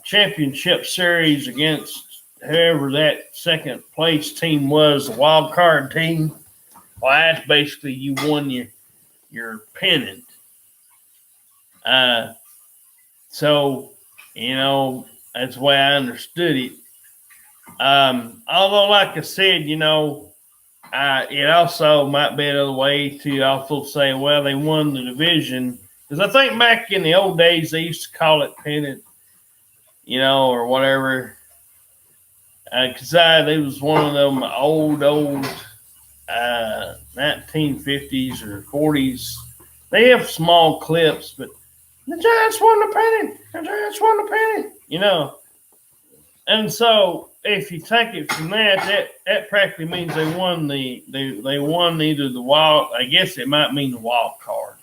championship series against whoever that second place team was, the wild card team, well, that's basically you won your pennant. So that's the way I understood it. Although, like I said, it also might be another way to also say, well, they won the division. Because I think back in the old days, they used to call it pennant, or whatever. Because it was one of them old 1950s or 40s. They have small clips, but, The Giants won the pennant. The Giants won the pennant. You know. And so if you take it from that practically means they won they won either the wild. I guess it might mean the wild card.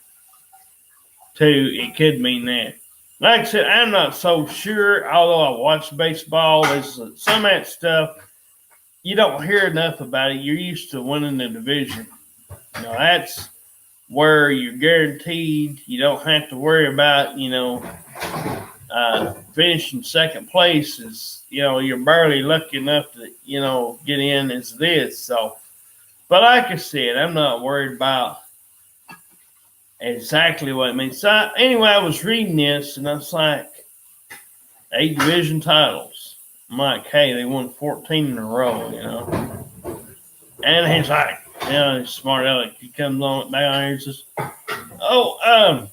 Too, it could mean that. Like I said, I'm not so sure. Although I watch baseball, there's some of that stuff you don't hear enough about it. You're used to winning the division. You know, that's where you're guaranteed. You don't have to worry about, finishing second place. Is, you're barely lucky enough to, get in as it is. So, but like I said, I'm not worried about exactly what it means. So anyway, I was reading this and I was like, 8 division titles. I'm like, hey, they won 14 in a row, And he's like, he's smart aleck. He comes on down here and says, I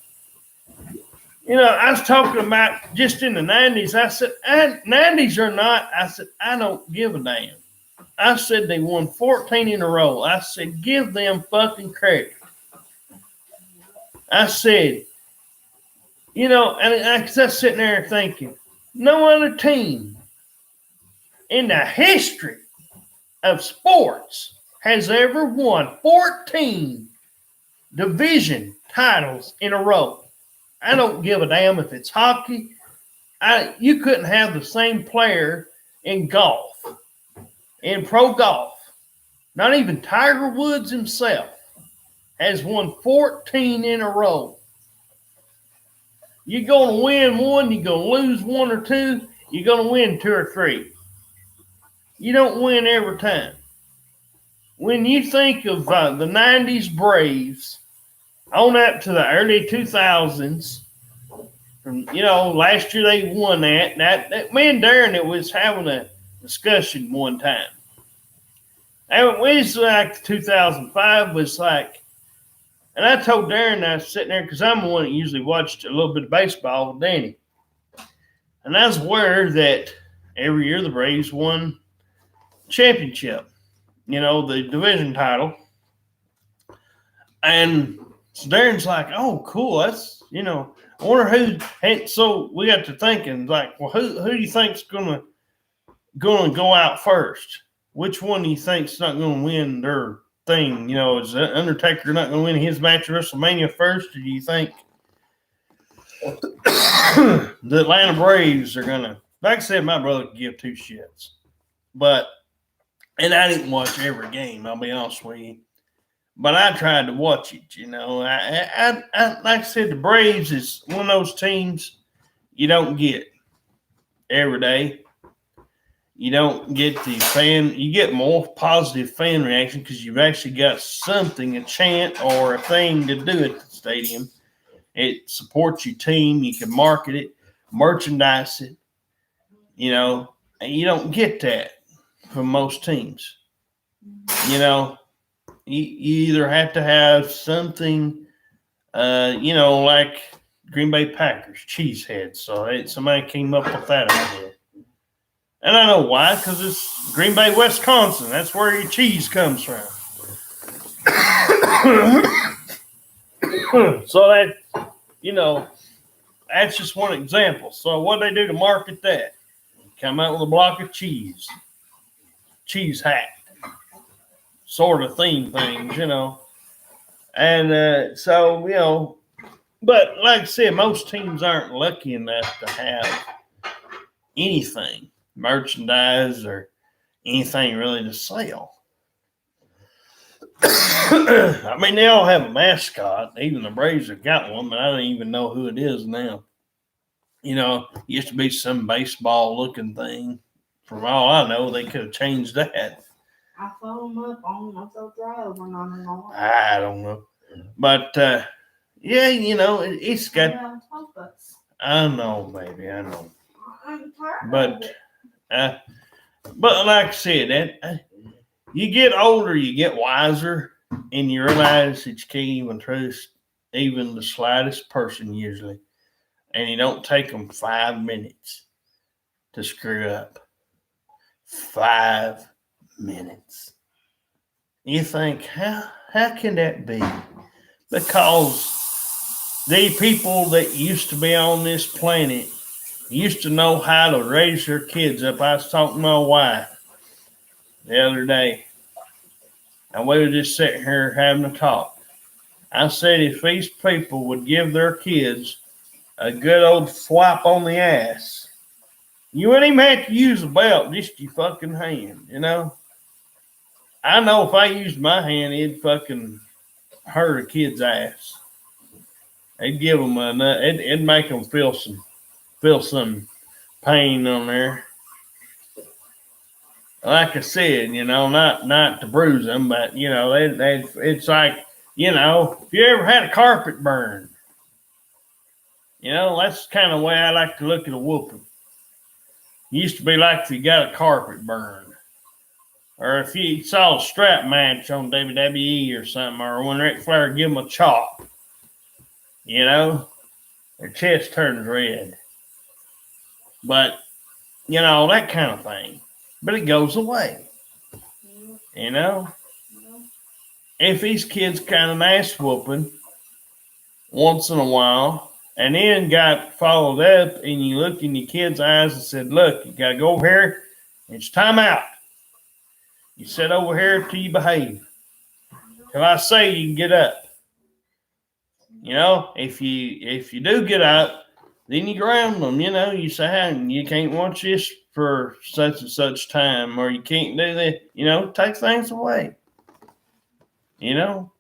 was talking about just in the 90s. I said, 90s or not, I said, I don't give a damn. I said, they won 14 in a row. I said, give them fucking credit. I said, and I was sitting there thinking, no other team in the history of sports has ever won 14 division titles in a row. I don't give a damn if it's hockey. You couldn't have the same player in golf, in pro golf. Not even Tiger Woods himself has won 14 in a row. You're going to win one, you're going to lose one or two, you're going to win 2 or 3. You don't win every time. When you think of the 90s Braves on up to the early 2000s, last year they won that. That me and Darren, it was having a discussion one time. And it was like 2005 was like, and I told Darren, I was sitting there because I'm the one that usually watched a little bit of baseball with Danny. And I was aware that every year the Braves won championship, the division title. And so Darren's like, oh, cool. That's, I wonder who. And so we got to thinking, like, well, who do you think's gonna go out first? Which one do you think's not going to win their thing? Is Undertaker not going to win his match at WrestleMania first? Or do you think the Atlanta Braves are going to, like I said, my brother could give 2 shits. And I didn't watch every game, I'll be honest with you. But I tried to watch it, I like I said, the Braves is one of those teams you don't get every day. You don't get you get more positive fan reaction because you've actually got something, a chant or a thing to do at the stadium. It supports your team. You can market it, merchandise it, and you don't get that from most teams. You either have to have something, like Green Bay Packers, cheeseheads. So somebody came up with that idea. And I know why, because it's Green Bay, Wisconsin. That's where your cheese comes from. So that, that's just one example. So what they do to market that? Come out with a block of cheese. Cheese hat. Sort of theme things, And so, but like I said, most teams aren't lucky enough to have anything. Merchandise or anything really to sell. I mean, they all have a mascot. Even the Braves have got one, but I don't even know who it is now. It used to be some baseball-looking thing. From all I know, they could have changed that. I phone them up on my drive when I'm on. I don't know. But, yeah, it's got... I know, baby, I know. I'm tired But... but like I said, you get older, you get wiser, and you realize that you can't even trust even the slightest person usually. And you don't take them 5 minutes to screw up. 5 minutes. You think, how can that be? Because the people that used to be on this planet used to know how to raise their kids up. I was talking to my wife the other day, and we were just sitting here having a talk. I said, if these people would give their kids a good old swap on the ass, you wouldn't even have to use a belt, just your fucking hand, you know? I know if I used my hand, it'd fucking hurt a kid's ass. It'd give them it'd make them feel some pain on there. Like I said, you know, not to bruise them, but you know, it's like, you know, if you ever had a carpet burn, you know, that's kind of the way I like to look at a whooping. It used to be like if you got a carpet burn, or if you saw a strap match on WWE or something, or when Ric Flair give them a chop, you know, their chest turns red. But you know, that kind of thing. But it goes away. You know? If these kids kind of ass whooping once in a while, and then got followed up, and you look in your kid's eyes and said, look, you got to go over here, it's time out. You sit over here till you behave. Till I say you can get up. You know, if you do get up, then you ground them, you know, you say, hey, you can't watch this for such and such time, or you can't do that, you know, take things away. You know,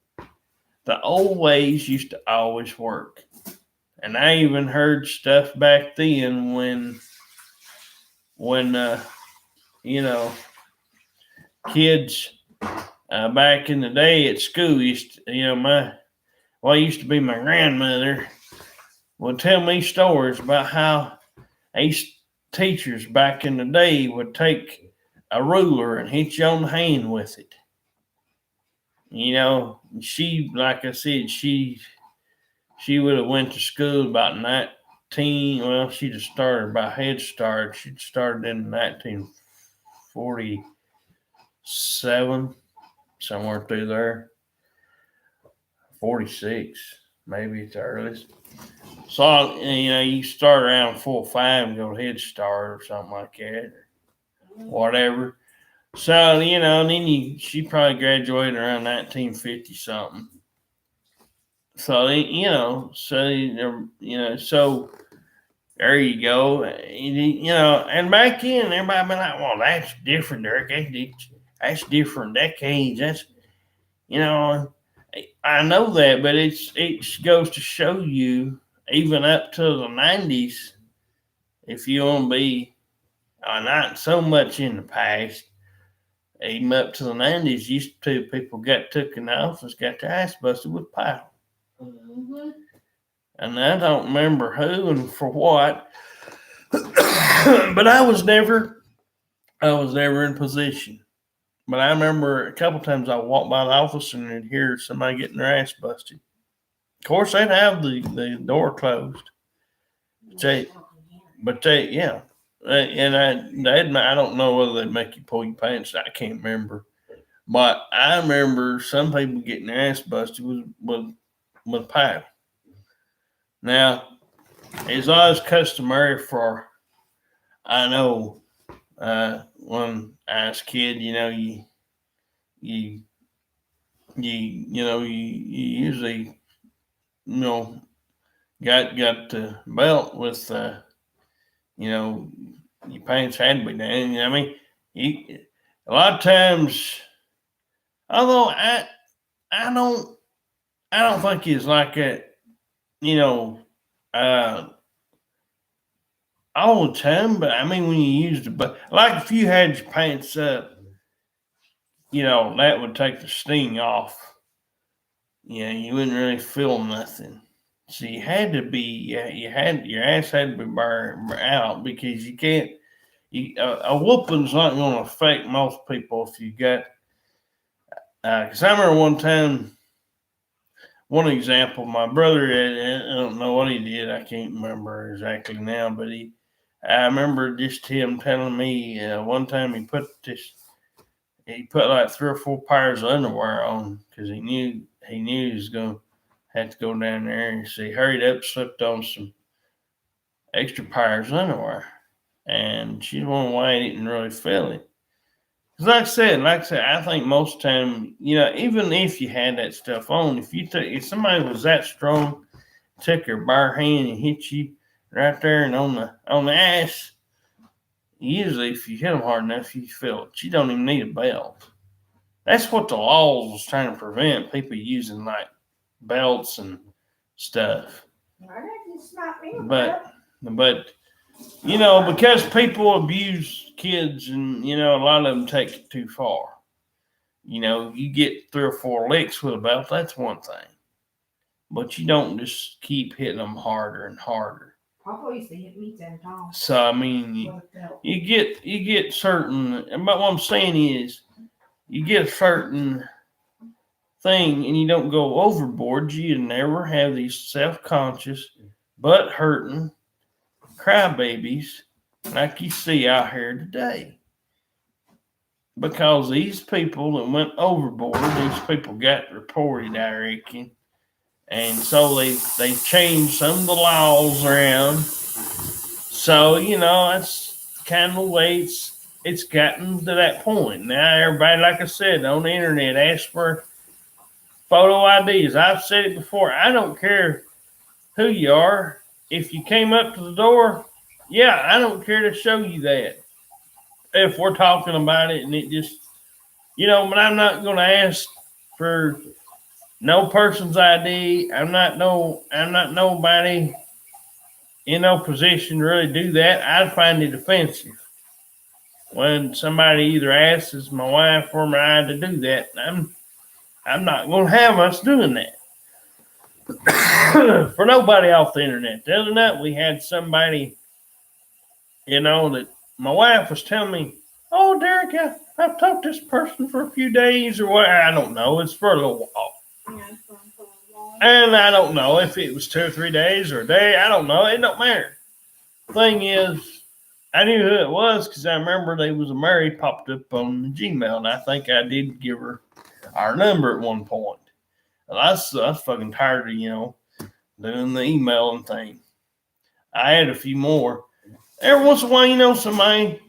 the old ways used to always work. And I even heard stuff back then when you know, kids back in the day at school used to, you know, used to be my grandmother would tell me stories about how these teachers back in the day would take a ruler and hit you on the hand with it. You know, she, like I said, she would have went to school about 19. Well, she'd have started by Head Start. She'd started in 1947, somewhere through there. 46, maybe it's the earliest. So, you know, you start around 4 or 5 and go to Head Start or something like that, or whatever. So, you know, and then she probably graduated around 1950 something. So, you know, so there you go. You know, and back then, everybody been like, well, that's different, Derek. That's different decades. That's, you know, I know that, but it goes to show you, even up to the 90s, if you want to be not so much in the past, even up to the 90s, used to people got took in the office, got their ass busted with power. Mm-hmm. And I don't remember who and for what, but I was never in position. But I remember a couple times I walked by the office and I'd hear somebody getting their ass busted. Of course, they'd have the door closed. But they, yeah. And I don't know whether they'd make you pull your pants. I can't remember. But I remember some people getting their ass busted with pipe. Now, it's always customary for, I know, when I was a kid, you know, you usually, you know, got the belt with, you know, your pants had to be down. I mean, a lot of times, although I don't think it's like that, you know, all the time. But I mean, when you used it, but like if you had your pants up, you know, that would take the sting off. You know, you wouldn't really feel nothing. So you had to be, your ass had to be burned out, because you can't. A whooping's not going to affect most people if you got. Because I remember one time, one example, my brother I don't know what he did. I can't remember exactly now, but I remember just him telling me one time he put like 3 or 4 pairs of underwear on, because he knew he was going to had to go down there and she hurried up, slipped on some extra pairs of underwear. And she's wondering why I didn't really feel it. Because like I said, I think most time, even if you had that stuff on, if somebody was that strong, took your bare hand and hit you right there and on the ass, usually if you hit them hard enough, you feel it. You don't even need a belt. That's what the laws was trying to prevent, people using like belts and stuff. But because people abuse kids and a lot of them take it too far. You get 3 or 4 licks with a belt, that's one thing. But you don't just keep hitting them harder and harder. Papa used to hit me 10 times. So I mean, you get certain. But what I'm saying is, you get a certain thing, and you don't go overboard. You never have these self-conscious, butt hurting crybabies like you see out here today. Because these people that went overboard, these people got reported, I reckon. And so they changed some of the laws around. So, that's kind of the way it's gotten to that point. Now everybody, like I said, on the internet asks for photo IDs. I've said it before. I don't care who you are. If you came up to the door, yeah, I don't care to show you that. If we're talking about it and it just, but I'm not going to ask for no person's ID. I'm not nobody in no position to really do that. I'd find it offensive when somebody either asks my wife or my eye to do that. I'm not going to have us doing that. For nobody off the internet. The other night we had somebody, that my wife was telling me, "Oh, Derek, I've talked to this person for a few days or what. I don't know. It's for a little while." And I don't know if it was 2 or 3 days or a day. I don't know. It don't matter. Thing is, I knew who it was because I remember they was a married popped up on the Gmail, and I think I did give her our number at one point. And I was fucking tired of doing the emailing thing. I had a few more. Every once in a while, somebody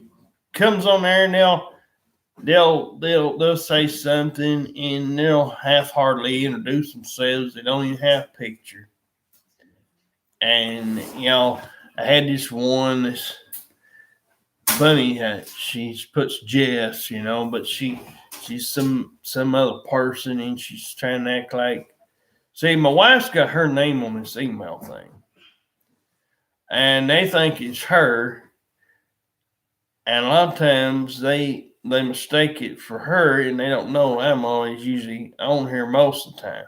comes on there and they'll say something and they'll half-heartedly introduce themselves. They don't even have a picture. And I had this one that's funny. She puts Jess, but she's some other person and she's trying to act like. See, my wife's got her name on this email thing, and they think it's her. And a lot of times they mistake it for her, and they don't know I'm always usually on here most of the time.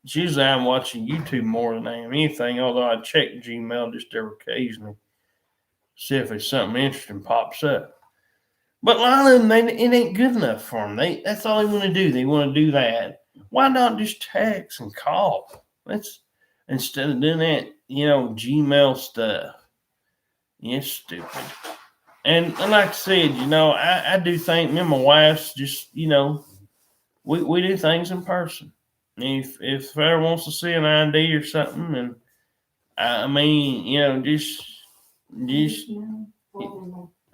It's usually I'm watching YouTube more than I am anything, although I check Gmail just every occasionally, see if it's something interesting pops up. But a lot of them, it ain't good enough for them. That's all they want to do. They want to do that. Why not just text and call? Instead of doing that, Gmail stuff. It's stupid. And like I said, I do think me and my wife's just, we do things in person. If ever wants to see an ID or something, and I mean, just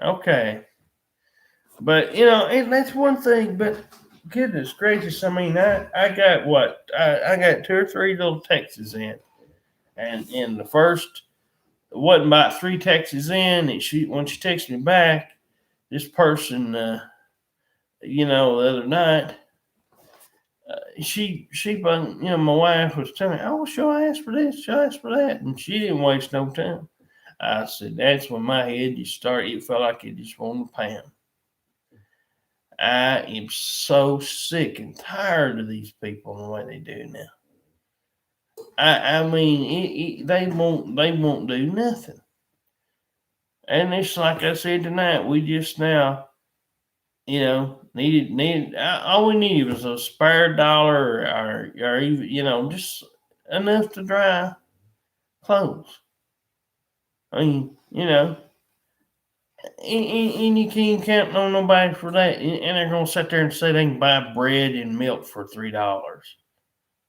okay. But that's one thing. But goodness gracious, I mean, I got what I got 2 or 3 little texts in, and in the first. It wasn't about 3 texts in, and when she texted me back, this person, the other night, my wife was telling me, "Oh, she'll ask for this, she'll ask for that," and she didn't waste no time. I said, that's when my head just started. It felt like it just wanted to pound. I am so sick and tired of these people and the way they do now. I mean, they won't do nothing. And it's like I said tonight, we just now, needed all we needed was a spare dollar or even, just enough to dry clothes. I mean, and you can't count on nobody for that. And they're going to sit there and say they can buy bread and milk for $3.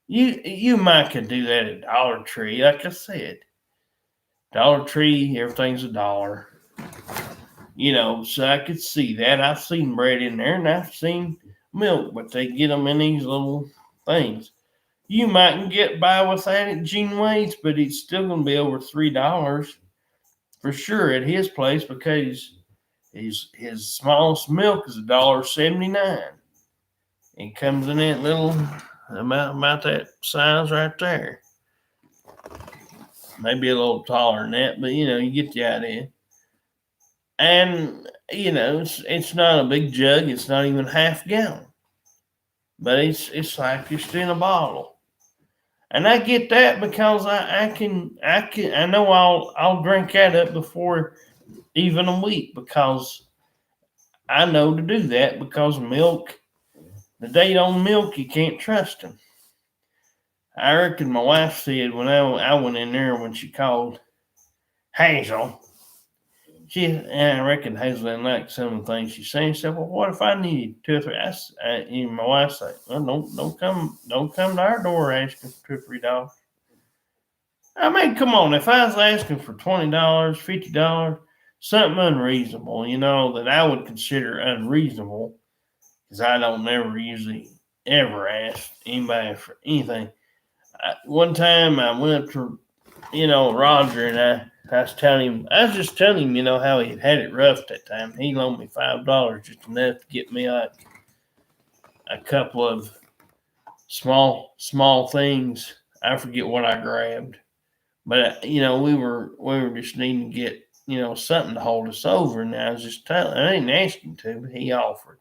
You might could do that at Dollar Tree, like I said. Dollar Tree, everything's $1. So I could see that. I've seen bread in there, and I've seen milk, but they get them in these little things. You mightn't get by with that at Gene Wade's, but it's still going to be over $3 for sure at his place because his smallest milk is $1.79. It comes in that little about that size right there. Maybe a little taller than that, but you get the idea. And it's not a big jug. It's not even half gallon, but it's like just in a bottle. And I get that because I know I'll drink that up before even a week because I know to do that because milk, the date on milk, you can't trust them. I reckon my wife said when I went in there when she called Hazel, I reckon Hazel didn't like some of the things she's saying. She said, "Well, what if I needed 2 or 3?" And my wife said, "Well, don't come to our door asking for $2 or $3." I mean, come on. If I was asking for $20, $50, something unreasonable, that I would consider unreasonable, because I don't never usually ever ask anybody for anything. One time I went to, Roger, and I was just telling him, how he had it rough that time. He loaned me $5, just enough to get me like a couple of small things. I forget what I grabbed, but we were just needing to get something to hold us over. And I was just telling, I didn't ask him to, but he offered.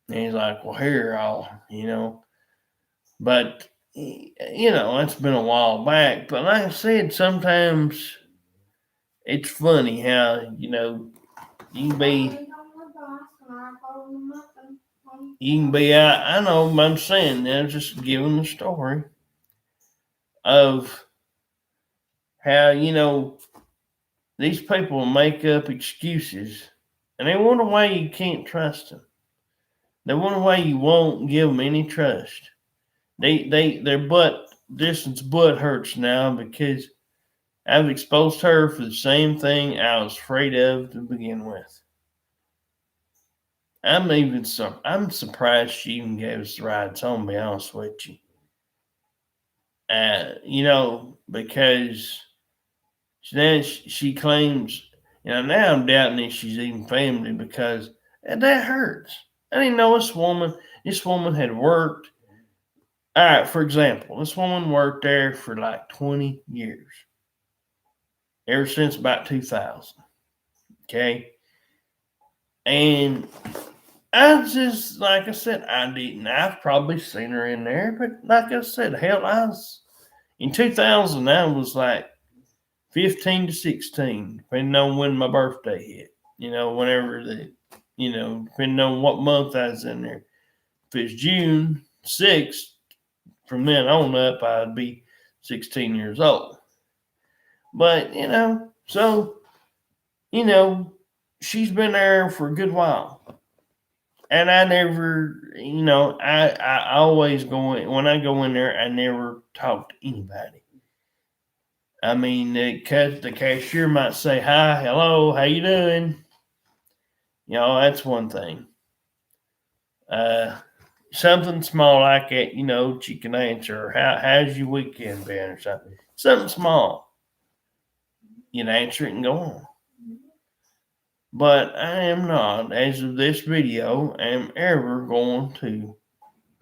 And he's like, "Well, here, but it's been a while back. But like I said, sometimes it's funny how you can be out. I know, but I'm saying they're just giving the story of how these people make up excuses, and they wonder why you can't trust them. They wonder why you won't give them any trust. Their distance butt hurts now because I've exposed her for the same thing I was afraid of to begin with. I'm surprised she even gave us the rides home, to be honest with you. Because then she claims, now I'm doubting if she's even family because that hurts. I didn't know this woman had worked. All right, for example, this woman worked there for like 20 years, ever since about 2000. Okay. And I just, like I said, I've probably seen her in there, but like I said, hell, in 2000, I was like 15 to 16, depending on when my birthday hit, whenever depending on what month I was in there. If it's June 6th, from then on up, I'd be 16 years old. But, so, she's been there for a good while. And I never, I always when I go in there, I never talk to anybody. I mean, the cashier might say, "Hi, hello, how you doing?" That's one thing. Something small like that, she can answer, how's your weekend been or something. Something small. Answer it and go on. But I am not, as of this video, am ever going to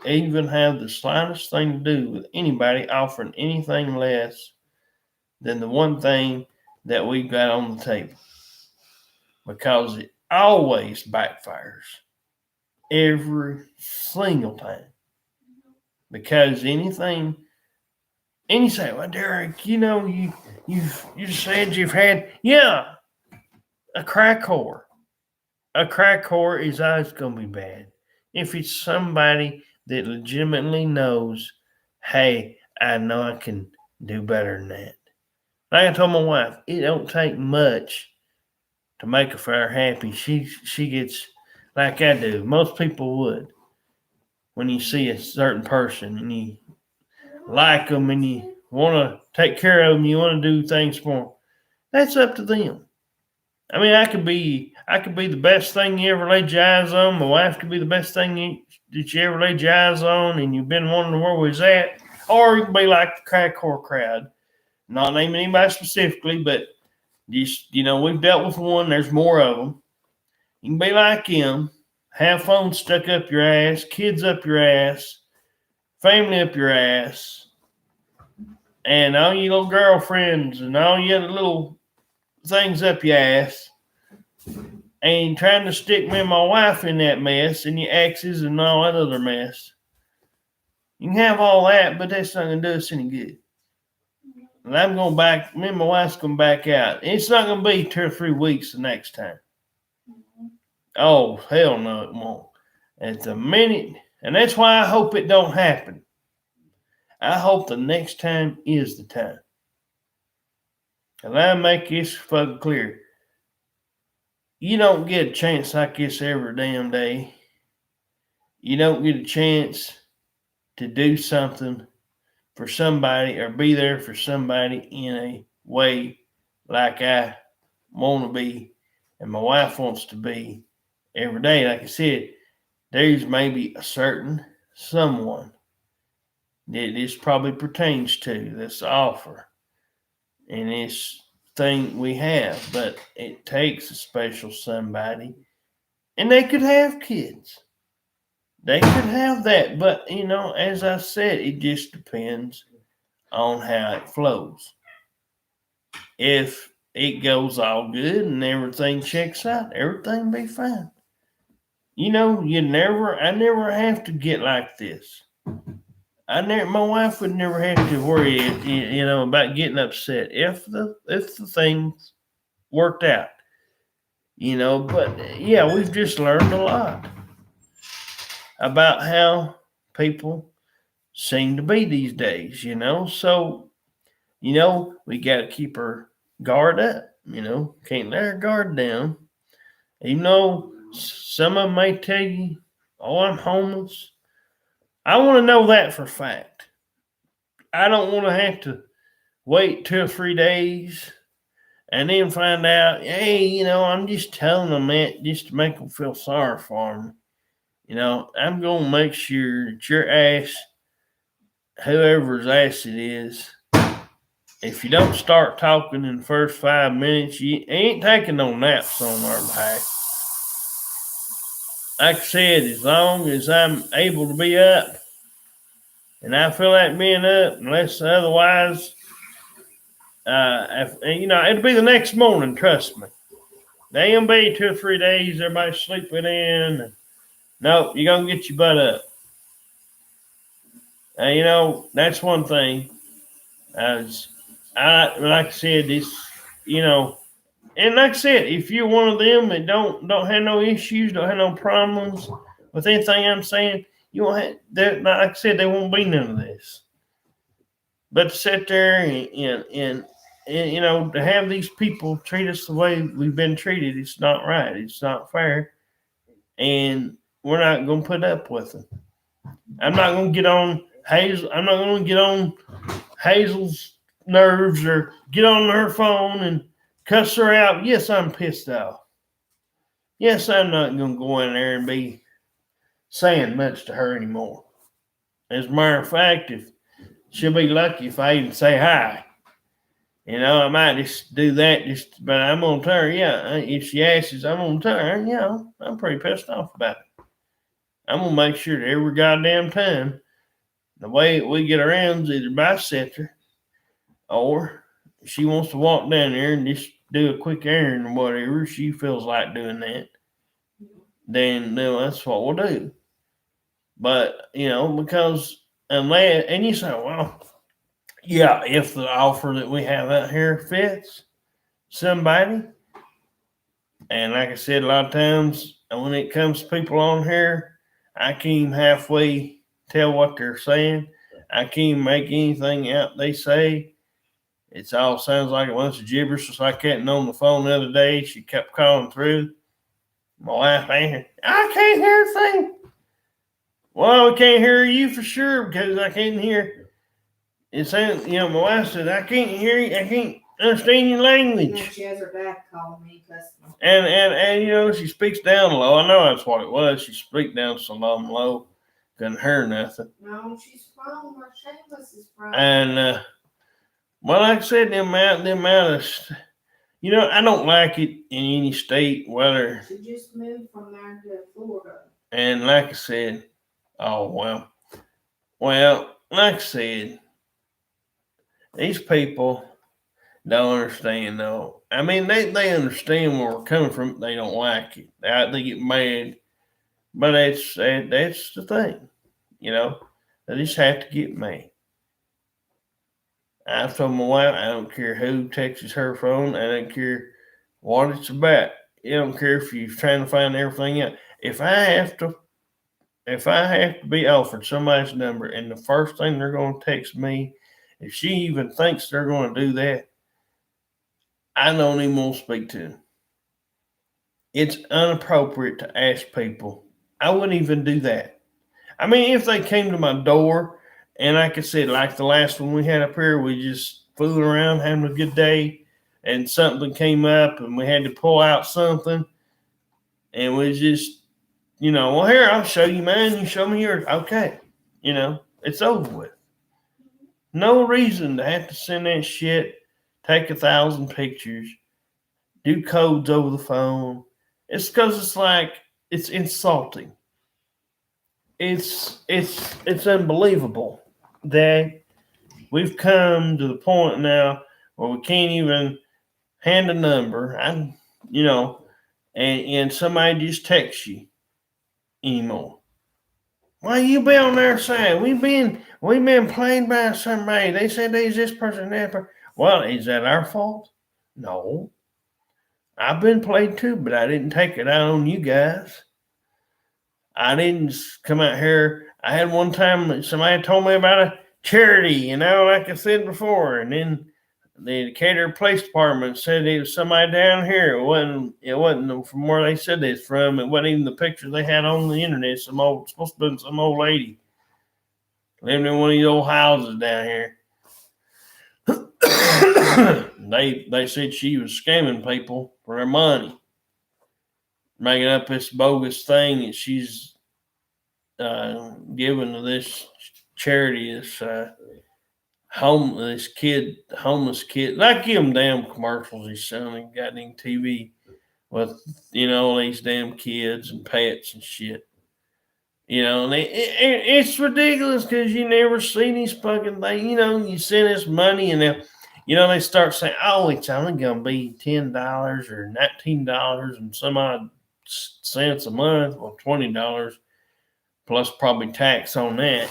even have the slightest thing to do with anybody offering anything less than the one thing that we've got on the table. Because it always backfires. Every single time. Because anything, and you say, "Well, Derek, you said you've had," a crack whore. A crack whore is always going to be bad. If it's somebody that legitimately knows, hey, I know I can do better than that. Like I told my wife, it don't take much to make her happy. She gets like I do. Most people would. when you see a certain person and you like them and you want to take care of them, you want to do things for them. That's up to them. I mean, I could be the best thing you ever laid your eyes on. My wife could be the best thing that you ever laid your eyes on, and you've been wondering where we was at. Or you can be like the crack whore crowd. Not naming anybody specifically, but just, we've dealt with one. There's more of them. You can be like him, have phones stuck up your ass, kids up your ass, family up your ass, and all your little girlfriends and all your little things up your ass, and trying to stick me and my wife in that mess and your exes and all that other mess. You can have all that, but that's not going to do us any good. And me and my wife's going back out. It's not going to be 2 or 3 weeks the next time. Oh, hell no, it won't. At the minute, and that's why I hope it don't happen. I hope the next time is the time. And I make this fucking clear. You don't get a chance like this every damn day. You don't get a chance to do something for somebody or be there for somebody in a way like I want to be and my wife wants to be every day. Like I said, there's maybe a certain someone that this probably pertains to, this offer and this thing we have, but it takes a special somebody, and they could have kids. They could have that, but as I said, it just depends on how it flows. If it goes all good and everything checks out, everything be fine. I never have to get like this. My wife would never have to worry, about getting upset if the things worked out, But yeah, we've just learned a lot about how people seem to be these days, So, we got to keep our guard up, Can't let our guard down. Even though some of them may tell you, "Oh, I'm homeless." I want to know that for a fact. I don't want to have to wait 2 or 3 days and then find out, hey, I'm just telling them that just to make them feel sorry for me. I'm going to make sure that your ass, whoever's ass it is, if you don't start talking in the first 5 minutes, you ain't taking no naps on our behalf. Like I said, as long as I'm able to be up, and I feel like being up, unless otherwise, it'll be the next morning, trust me. They ain't gonna be 2 or 3 days, everybody's sleeping in. Nope, you're gonna get your butt up. That's one thing. Like I said, and like I said, if you're one of them that don't have no issues, don't have no problems with anything I'm saying, you won't have, like I said, there won't be none of this. But to sit there and to have these people treat us the way we've been treated, it's not right. It's not fair. And we're not going to put up with it. I'm not going to get on Hazel. I'm not going to get on Hazel's nerves or get on her phone and cuss her out. Yes, I'm pissed off. Yes, I'm not going to go in there and be saying much to her anymore. As a matter of fact, if she'll be lucky if I even say hi. I might just do that, but I'm going to tell her, if she asks, I'm going to tell her, I'm pretty pissed off about it. I'm going to make sure that every goddamn time, the way we get around is either by Citra, or if she wants to walk down there and just do a quick errand or whatever, she feels like doing that, then that's what we'll do. But, because unless, and you say, well, yeah, if the offer that we have out here fits somebody, and like I said, a lot of times when it comes to people on here, I can't even halfway tell what they're saying. I can't even make anything out they say. It all sounds like a bunch of gibberish. Just like that. And on the phone the other day, she kept calling through. My wife answered, "I can't hear a thing." Well, we can't hear you for sure because I can't hear. It's saying, my wife said, I can't hear you. I can't understand your language. And she has her dad calling me customer. And she speaks down low. I know that's what it was. She speaks down so low, couldn't hear nothing. No, she's from where Shameless is from. And well, like I said, the amount of, I don't like it in any state, whether. She just moved from there to Florida. And like I said, well, like I said, these people don't understand though. I mean, they understand where we're coming from. They don't like it. They get mad, but that's the thing, They just have to get mad. I told my wife, I don't care who texts her phone. I don't care what it's about. I don't care if you're trying to find everything out. If I have to be offered somebody's number and the first thing they're going to text me, if she even thinks they're going to do that, I don't even want to speak to them. It's inappropriate to ask people. I wouldn't even do that. I mean, if they came to my door and like I said, like the last one we had up here, we just fooling around, having a good day, and something came up and we had to pull out something, and we just, well, here, I'll show you mine, you show me yours. Okay. It's over with. No reason to have to send that shit, take 1,000 pictures, do codes over the phone. It's because it's insulting. It's unbelievable that we've come to the point now where we can't even hand a number, and somebody just texts you anymore. Why you be on their side? We've been played by somebody. They said they's this person, that person. Well, is that our fault? No. I've been played too, but I didn't take it out on you guys. I didn't come out here. I had one time somebody told me about a charity, like I said before, and then the Decatur Police Department said it was somebody down here. It wasn't from where they said it's from. It wasn't even the picture they had on the internet. Supposed to be some old lady living in one of these old houses down here. They said she was scamming people for their money, making up this bogus thing that she's giving to this charity, this homeless kid. I give them damn commercials he's selling, goddamn TV with, these damn kids and pets and shit. And it's ridiculous because you never see these fucking things. You send this money and they start saying, oh, it's only going to be $10 or $19 and some odd cents a month, or $20 plus probably tax on that.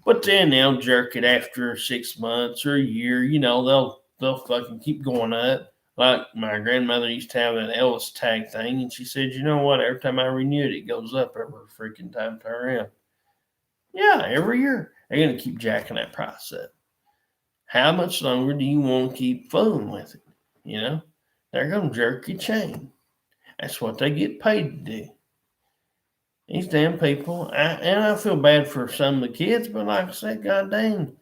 But then they'll jerk it after 6 months or a year. They'll fucking keep going up. Like my grandmother used to have an Ellis tag thing, and she said, you know what? Every time I renew it, it goes up every freaking time I turn around. Yeah, every year. They're going to keep jacking that price up. How much longer do you want to keep fooling with it? They're going to jerk your chain. That's what they get paid to do. These damn people, and I feel bad for some of the kids, but like I said, god dang,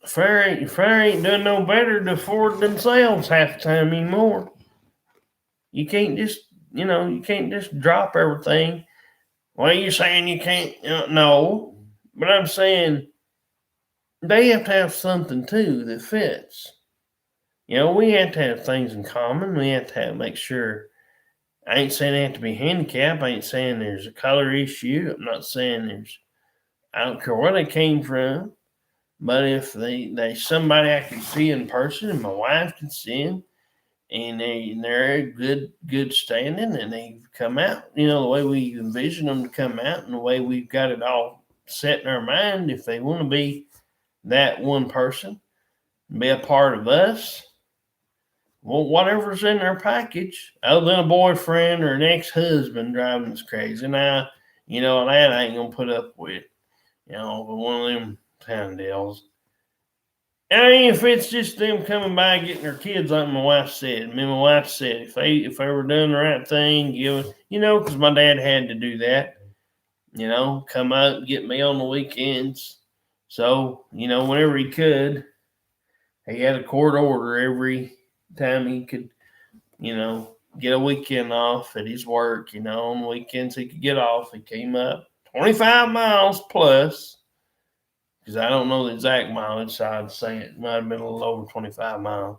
Fair ain't doing no better to afford themselves half the time anymore. You can't just drop everything. Well, you're saying you can't, no, but I'm saying they have to have something too that fits. We have to have things in common. We have to make sure. I ain't saying they have to be handicapped. I ain't saying there's a color issue. I'm not saying I don't care where they came from. But if they somebody I can see in person and my wife can see them and they're good standing and they come out, the way we envision them to come out and the way we've got it all set in our mind, if they want to be that one person, be a part of us, well, whatever's in their package, other than a boyfriend or an ex-husband driving us crazy. Now, that I ain't going to put up with, but one of them kind of deals. I mean, if it's just them coming by getting their kids, like my wife said, if they were doing the right thing, because my dad had to do that. come out and get me on the weekends. So, whenever he could, he had a court order every time he could, get a weekend off at his work. On the weekends he could get off. He came up 25 miles plus, because I don't know the exact mileage, so I'd say it might have been a little over 25 miles.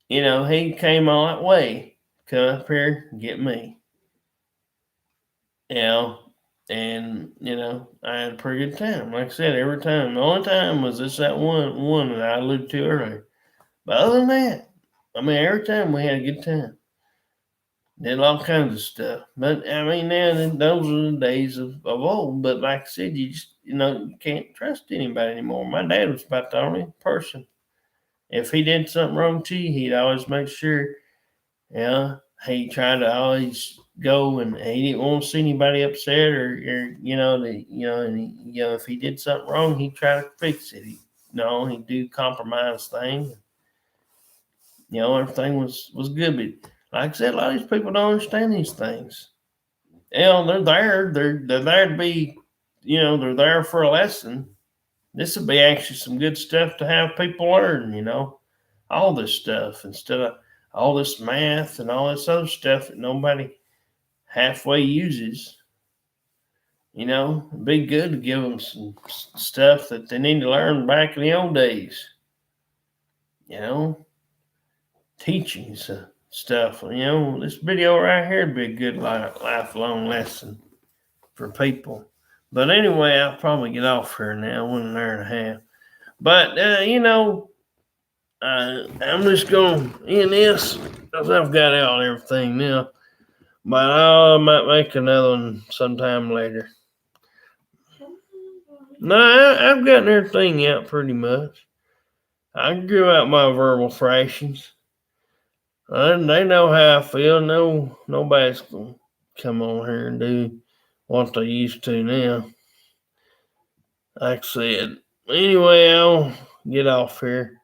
He came all that way, come up here and get me. And I had a pretty good time. Like I said, every time. The only time was that one that I alluded to earlier. But other than that, every time we had a good time. Did all kinds of stuff. But now those are the days of old. But like I said, you just you can't trust anybody anymore. My dad was about the only person. If he did something wrong to you, he'd always make sure, he tried to always go, and he didn't want to see anybody upset, or if he did something wrong, he'd try to fix it. He'd do compromise thing. Everything was good. But like I said, a lot of these people don't understand these things. They're there. They're there to be, they're there for a lesson. This would be actually some good stuff to have people learn, all this stuff instead of all this math and all this other stuff that nobody halfway uses. It'd be good to give them some stuff that they need to learn back in the old days. Teachings stuff. This video right here would be a good lifelong lesson for people. But anyway, I'll probably get off here now, 1 hour and a half. But, I'm just going to end this because I've got out everything now. But I might make another one sometime later. No, I've gotten everything out pretty much. I grew out my verbal fractions. They know how I feel. No, nobody's going to come on here and do what they used to now. Like I said. Anyway, I'll get off here.